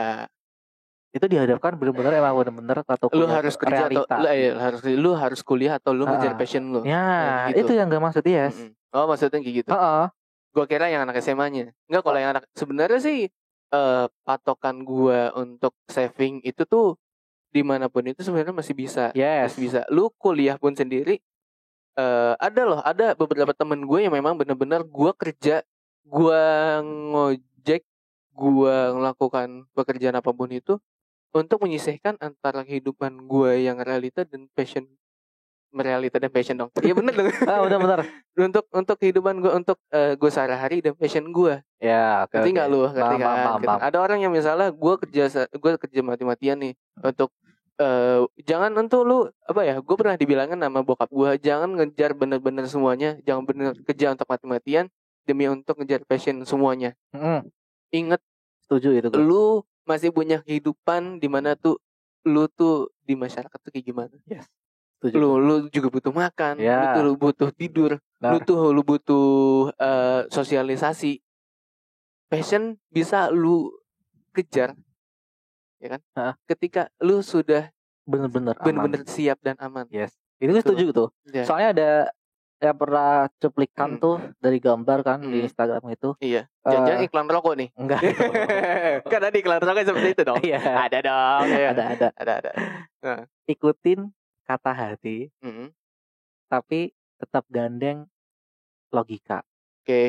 S1: Itu dihadapkan benar-benar emang benar-benar atau
S2: lu harus kerja realita. Atau lu harus kuliah atau lu ngejar passion lu.
S1: Ya, gitu. Itu yang gak maksud Yes.
S2: Oh, maksudnya kayak gitu. Gua kira yang anak SMA-nya. Enggak, kalau yang anak sebenarnya sih patokan gua untuk saving itu tuh dimanapun itu sebenarnya masih bisa. Masih bisa. Lu kuliah pun sendiri ada beberapa temen gue yang memang benar-benar gua kerja, gua ngojek, gua melakukan pekerjaan apapun itu untuk menyisihkan antara kehidupan gue yang realita dan passion. Realita dan passion dong. Iya bener dong.
S1: Benar.
S2: Untuk kehidupan gue, untuk gue sehari-hari dan passion gue.
S1: Ya,
S2: ngerti nggak lu? Ngerti kan? Ada orang yang misalnya gue kerja mati-matian nih untuk jangan untuk lu gue pernah dibilangin sama bokap gue, jangan ngejar bener-bener semuanya, jangan bener kerja untuk mati-matian demi untuk ngejar passion semuanya. Ingat,
S1: setuju itu gue.
S2: Lu masih punya kehidupan di mana tuh lu tuh di masyarakat tuh kayak gimana? Lu juga butuh makan, lu butuh tidur, lu butuh sosialisasi. Passion bisa lu kejar, ya kan? Ketika lu sudah benar-benar siap dan aman.
S1: Itu gue setuju tuh. Soalnya ada yang pernah cuplikan tuh dari gambar kan di Instagram itu.
S2: Iya. Jangan iklan rokok nih.
S1: Enggak.
S2: Kan ada iklan rokok seperti itu dong.
S1: Iya.
S2: Ada dong.
S1: Ada. Ikutin kata hati. Tapi tetap gandeng logika.
S2: Oke.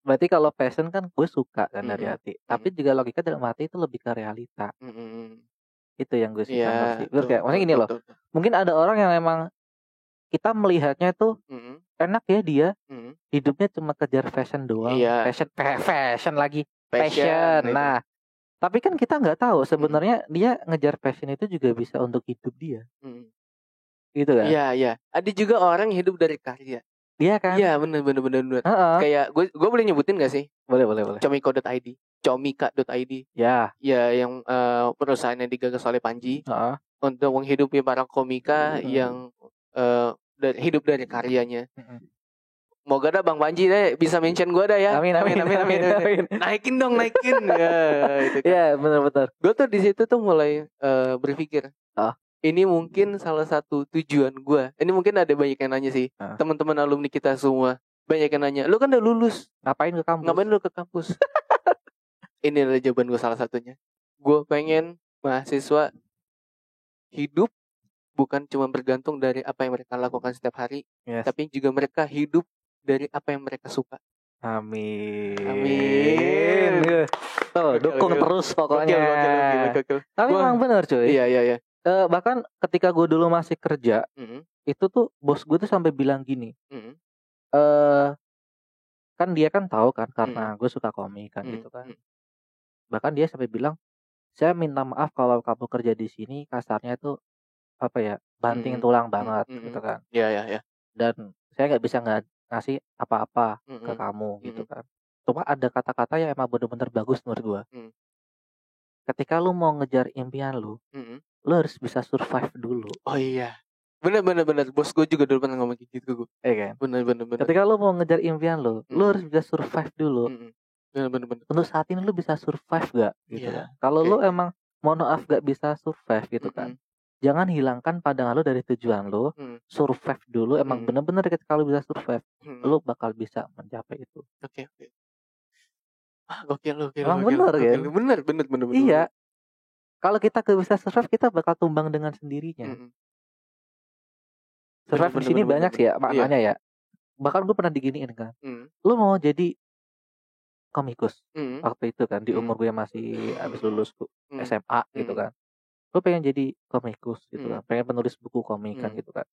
S1: Berarti kalau passion kan gue suka kan dari hati. Tapi juga logika dalam hati itu lebih ke realita. Itu yang gue suka sih. Maksudnya gini loh. Mungkin ada orang yang emang kita melihatnya tuh enak ya dia hidupnya cuma kejar fashion doang. Fashion lagi. Passion. Nah, Tapi kan kita nggak tahu sebenarnya dia ngejar passion itu juga bisa untuk hidup dia. Gitu kan?
S2: Iya. Ada juga orang yang hidup dari karya.
S1: Iya kan?
S2: Iya, benar. Kayak gue boleh nyebutin gak sih?
S1: Boleh.
S2: Comika.id. Ya, yang perusahaannya digagas oleh Panji untuk menghidupi para komika yang hidup dari karyanya. Moga dah Bang Panji deh bisa mention gue dah ya.
S1: Amin.
S2: Naikin dong. Ya, itu kan.
S1: Iya, benar.
S2: Gue tuh di situ tuh mulai berpikir. Ini mungkin salah satu tujuan gue. Ini mungkin ada banyak yang nanya sih. Teman-teman alumni kita semua banyak yang nanya. Lu kan udah lulus. Ngapain lu ke kampus? Ini adalah jawaban gue salah satunya. Gue pengen mahasiswa hidup bukan cuma bergantung dari apa yang mereka lakukan setiap hari, tapi juga mereka hidup dari apa yang mereka suka.
S1: Amin.
S2: Dukung
S1: terus pokoknya.
S2: Gokil.
S1: Tapi memang benar cuy.
S2: Iya.
S1: Bahkan ketika gue dulu masih kerja, itu tuh bos gue tuh sampai bilang gini. Kan dia kan tahu kan karena gue suka komik kan gitu kan. Bahkan dia sampai bilang, saya minta maaf kalau kamu kerja di sini kasarnya tuh apa ya, banting tulang banget gitu kan.
S2: Iya.
S1: Dan saya nggak bisa ngasih apa-apa ke kamu gitu kan. Cuma ada kata-kata yang emang bener-bener bagus menurut gue. Ketika lu mau ngejar impian lu harus bisa survive dulu.
S2: Oh iya, bener. Bos gue juga dulu pernah ngomong gitu gue.
S1: Kan?
S2: Bener.
S1: Ketika lu mau ngejar impian lu harus bisa survive dulu.
S2: Bener.
S1: Untuk saat ini lu bisa survive gak gitu kan. Kalau lu emang mohon maaf gak bisa survive gitu kan, jangan hilangkan pandangan lu dari tujuan lu. Survive dulu. Emang bener-bener ketika lu bisa survive, lu bakal bisa mencapai itu.
S2: Oke. Gokil.
S1: Emang bener kan?
S2: Bener.
S1: Iya. Kalau kita gak bisa survive, kita bakal tumbang dengan sendirinya. Survive di sini banyak sih ya maknanya ya. Bahkan gue pernah diginiin kan. Lu mau jadi komikus waktu itu kan di umur gue masih habis lulus SMA gitu kan. Gue pengen jadi komikus gitu kan, pengen penulis buku komik kan gitu kan.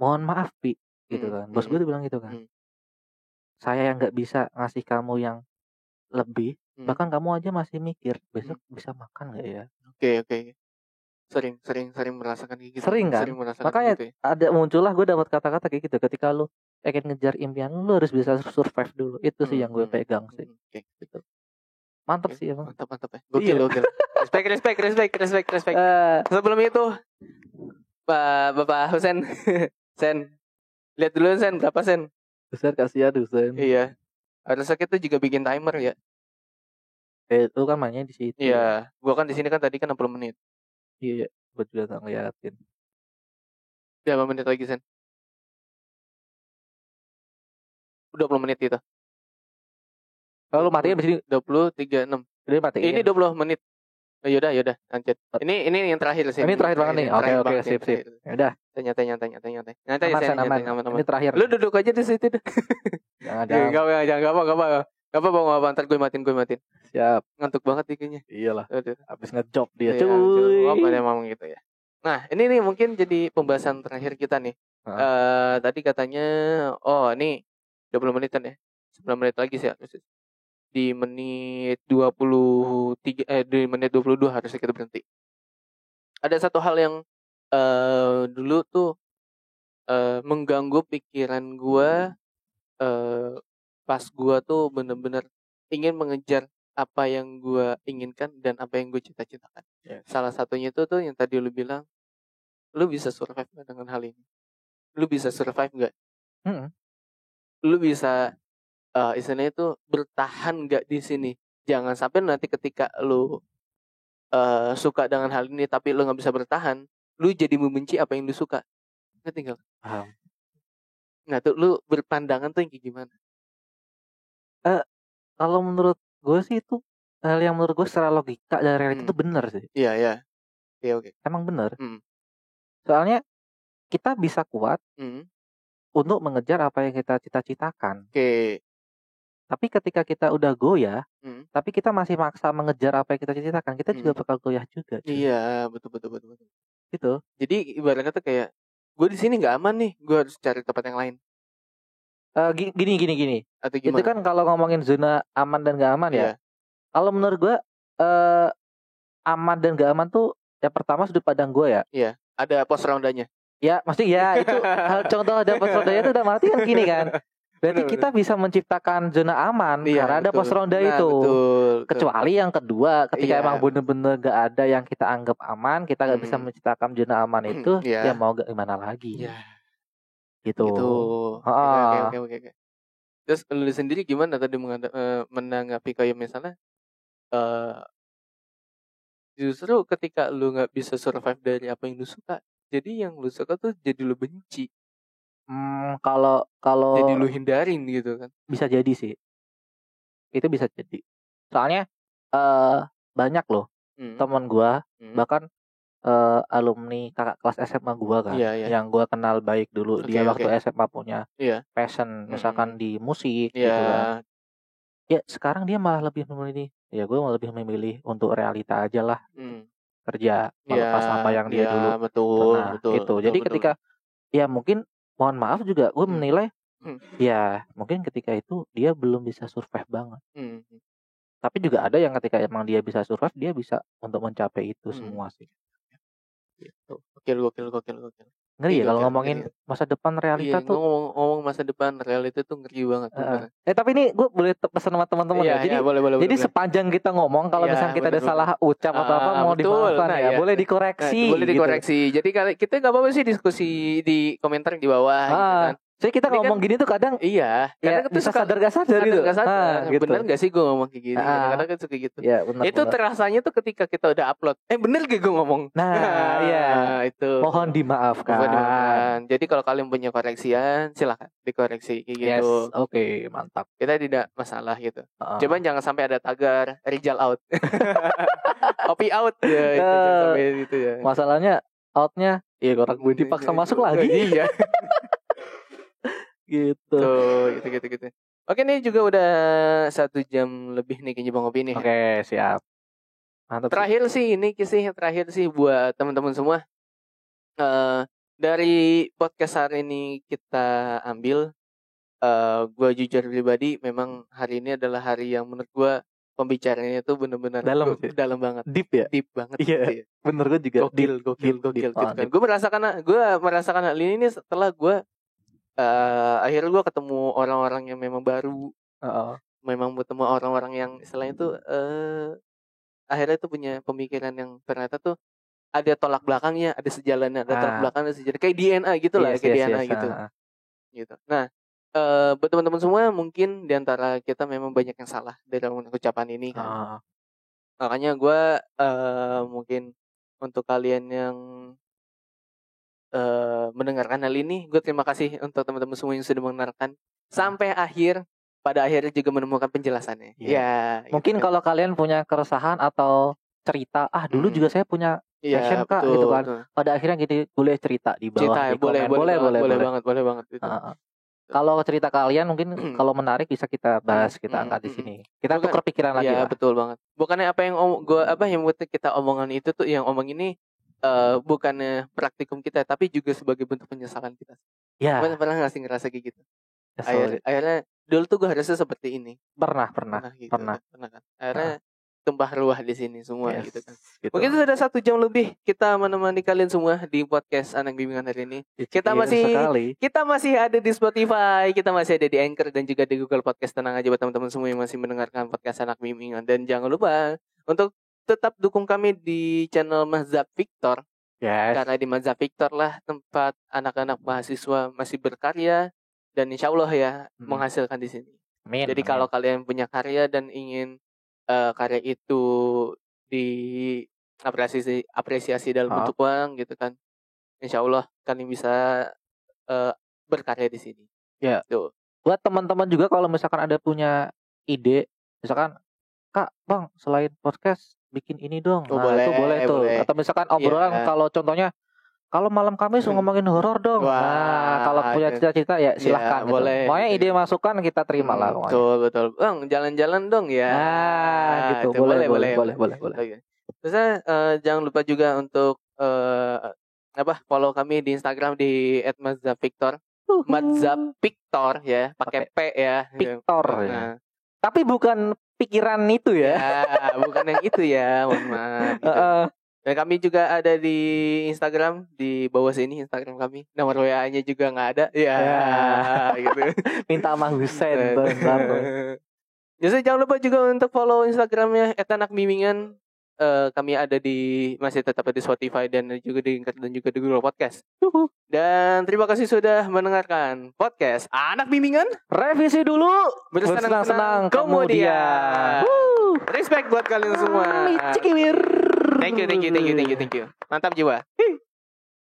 S1: Mohon maaf Pi gitu kan, bos gue tuh bilang gitu kan. Saya yang nggak bisa ngasih kamu yang lebih, bahkan kamu aja masih mikir besok bisa makan nggak ya.
S2: Oke. Sering merasakan kayak gitu.
S1: Sering kan? Makanya gitu ya. Ada muncullah gue dapat kata-kata kayak gitu. Ketika lu pengen ngejar impian lu harus bisa survive dulu. Itu sih yang gue pegang sih. Gitu. Mantap sih emang.
S2: Mantap ya. Gokil. Respect. Sebelum itu Bapak Husen. Sen. Lihat dulu Sen berapa Sen?
S1: Husen kasihan Husen.
S2: Iya. Harusnya kita juga bikin timer ya.
S1: Itu kan mainnya di situ.
S2: Iya. Gua kan di sini kan tadi kan 60 menit.
S1: Iya. Gue juga gak ngeliatin.
S2: Ya 5 menit lagi Sen. 20 menit itu.
S1: Kalau matiin di sini
S2: 20, 36. Ini 20 menit. Oh, yaudah, lanjut. Ini yang terakhir sih.
S1: Ini terakhir banget nih. Oke, sip. Yaudah.
S2: Nyantai.
S1: Aman. Ini terakhir.
S2: Lu duduk aja di situ.
S1: Jangan.
S2: Gak apa. Ntar gue matiin.
S1: Siap.
S2: Ngantuk banget nih kayaknya.
S1: Iyalah. Habis ngejob dia.
S2: Cuy. Apa emang gitu ya. Nah, ini nih mungkin jadi pembahasan terakhir kita nih. Tadi katanya, ini 20 menitan ya. 9 menit lagi sih harusnya. Di menit 23 di menit 22 harusnya kita berhenti. Ada satu hal yang dulu tuh mengganggu pikiran gue pas gue tuh bener-bener ingin mengejar apa yang gue inginkan dan apa yang gue cita-citakan. Salah satunya itu tuh yang tadi lu bilang, lu bisa survive gak dengan hal ini? Lu bisa survive gak? Lu bisa istilahnya itu bertahan gak di sini? Jangan sampai nanti ketika lu suka dengan hal ini tapi lu gak bisa bertahan, lu jadi membenci apa yang lu suka. Ngerti gak?
S1: Paham.
S2: Nah tuh lu berpandangan tuh yang kayak gimana?
S1: Kalau menurut gue sih itu hal yang menurut gue secara logika dan realita itu benar sih.
S2: Iya. Oke.
S1: Emang benar. Soalnya kita bisa kuat untuk mengejar apa yang kita cita-citakan.
S2: Oke.
S1: Tapi ketika kita udah goyah, tapi kita masih maksa mengejar apa yang kita cita-citakan, kita juga bakal goyah juga.
S2: Iya, betul.
S1: Gitu.
S2: Jadi ibaratnya tuh kayak gue di sini nggak aman nih, gue harus cari tempat yang lain.
S1: Gini.
S2: Atau gimana?
S1: Itu kan kalau ngomongin zona aman dan nggak aman ya. Kalau menurut gue aman dan gak aman tuh yang pertama sudut pandang gue ya.
S2: Iya, ada pos rondanya.
S1: Ya, mesti ya itu contoh ada pos rondanya itu udah berarti kan gini kan. Berarti kita bisa menciptakan zona aman karena ada pos ronda itu. Kecuali yang kedua, ketika emang bener-bener gak ada yang kita anggap aman, kita gak bisa menciptakan zona aman itu, ya mau gimana lagi. Gitu.
S2: Oke. Terus lu sendiri gimana tadi menanggapi kayak misalnya justru ketika lu nggak bisa survive dari apa yang lu suka, jadi yang lu suka tuh jadi lu benci.
S1: Kalau
S2: jadi lu hindarin gitu kan?
S1: Bisa jadi sih. Itu bisa jadi. Soalnya banyak loh teman gua, bahkan alumni kakak kelas SMA gua kan, yang gua kenal baik dulu. Dia waktu SMA punya passion misalkan di musik gitu kan. Ya sekarang dia malah lebih memilih, ya gue malah lebih memilih untuk realita aja lah, kerja melepas apa yang dia dulu pernah itu. Jadi ketika ya mungkin mohon maaf juga gue menilai ya mungkin ketika itu dia belum bisa survive banget. Tapi juga ada yang ketika emang dia bisa survive, dia bisa untuk mencapai itu semua sih.
S2: Gitu. Gokil.
S1: Ngeri ya kalau ngomongin masa depan realita tuh.
S2: Ngomong masa depan realita tuh ngeri banget.
S1: Tapi ini gue boleh pesan sama teman-teman ya. Jadi boleh. Sepanjang kita ngomong kalau misalnya kita ada salah ucap atau apa mau dimaafkan ya, boleh dikoreksi.
S2: Boleh dikoreksi. Gitu. Jadi kalau kita nggak apa-apa sih diskusi di komentar di bawah gitu kan.
S1: Jadi kita ngomong gini tuh kadang
S2: kadang
S1: bisa sadar gak sadar gitu.
S2: Gitu. Bener gak sih gue ngomong kayak gini? Kadang-kadang kan suka gitu.
S1: Ya, bener,
S2: itu terasanya tuh ketika kita udah upload. Bener gak gue ngomong?
S1: Nah, itu. Mohon dimaafkan.
S2: Jadi kalau kalian punya koreksian, silakan dikoreksi kayak gitu.
S1: Yes, oke, mantap.
S2: Kita tidak masalah gitu. Cuman jangan sampai ada tagar Rijal out. Opi out ya. Itu jangan sampai gitu ya.
S1: Masalahnya outnya, ya orang gue dipaksa masuk lagi.
S2: Iya.
S1: Gitu.
S2: Oke, nih juga udah 1 jam lebih nih kayaknya Bang Opi nih.
S1: Oke, siap.
S2: Mantap. Terakhir sih buat teman-teman semua. Dari podcast hari ini kita ambil, gue jujur pribadi memang hari ini adalah hari yang menurut gue pembicaranya itu benar-benar dalam banget,
S1: deep
S2: banget.
S1: Iya. Bener, gue juga
S2: gokil gitu kan. Gue merasakan hal ini setelah gue akhirnya gue ketemu orang-orang yang memang baru, memang bertemu orang-orang yang istilahnya tuh akhirnya tuh punya pemikiran yang ternyata tuh ada tolak belakangnya, ada sejalannya, ada tolak belakangnya, ada sejalan kayak DNA gitu lah, DNA gitu. Gitu. Nah, buat teman-teman semua mungkin diantara kita memang banyak yang salah dari ucapan ini kan. Makanya gue mungkin untuk kalian yang mendengarkan hal ini, gue terima kasih untuk teman-teman semua yang sudah mendengarkan sampai akhir. Pada akhirnya juga menemukan penjelasannya. Ya.
S1: Mungkin gitu. Kalau kalian punya keresahan atau cerita, dulu juga saya punya passion kak, gitu kan. Betul. Pada akhirnya gitu boleh cerita di bawah.
S2: Boleh banget. Gitu.
S1: Kalau cerita kalian mungkin kalau menarik bisa kita bahas, kita angkat di sini. Kita tukar pikiran lagi.
S2: Iya, betul banget. Bukannya apa yang yang kita omongan itu tuh yang omong ini bukannya praktikum kita, tapi juga sebagai bentuk penyesalan kita.
S1: Ya.
S2: Pernah nggak sih ngerasa kayak gitu? Akhirnya dulu tuh gue harusnya seperti ini.
S1: Pernah
S2: gitu, pernah kan. Akhirnya tumpah ruah di sini semua gitu kan. Gitu. Mungkin sudah 1 jam lebih kita menemani kalian semua di podcast Anak Bimbingan hari ini. Kita masih ada di Spotify, kita masih ada di Anchor dan juga di Google Podcast. Tenang aja buat teman-teman semua yang masih mendengarkan podcast Anak Bimbingan, dan jangan lupa untuk tetap dukung kami di channel Mazhab Victor. Karena di Mazhab Victor lah tempat anak-anak mahasiswa masih berkarya dan insya Allah ya menghasilkan di sini. Jadi kalau kalian punya karya dan ingin karya itu apresiasi dalam bentuk uang gitu kan, insya Allah kalian bisa berkarya di sini.
S1: Ya. Tuh. Buat teman-teman juga kalau misalkan ada punya ide, misalkan Kak, Bang, selain podcast bikin ini dong. Itu boleh tuh. Atau misalkan obrolan kalau contohnya kalau malam Kamis ngomongin horor dong. Kalau punya cita-cita ya silahkan. Gitu.
S2: Boleh.
S1: Pokoknya ide masukan kita terima lah.
S2: Betul. Bang, jalan-jalan dong ya.
S1: Gitu. Boleh.
S2: Terus jangan lupa juga untuk follow kami di Instagram di @mazhabvictor. Mazhab Victor ya, pakai P ya.
S1: Victor ya. Tapi bukan pikiran itu ya.
S2: Bukan yang itu ya, mohon maaf. Gitu. Dan kami juga ada di Instagram, di bawah sini Instagram kami. Nomor WA-nya juga nggak ada. Ya. Gitu.
S1: Minta sama Husein.
S2: Jadi jangan lupa juga untuk follow Instagramnya @anakbimbingan. Kami ada masih tetap di Spotify dan juga di Google Podcast. Dan terima kasih sudah mendengarkan podcast Anak Bimbingan.
S1: Revisi dulu, bersenang-senang kemudian.
S2: Respect buat kalian semua.
S1: Cikibir.
S2: Thank you. Mantap jiwa.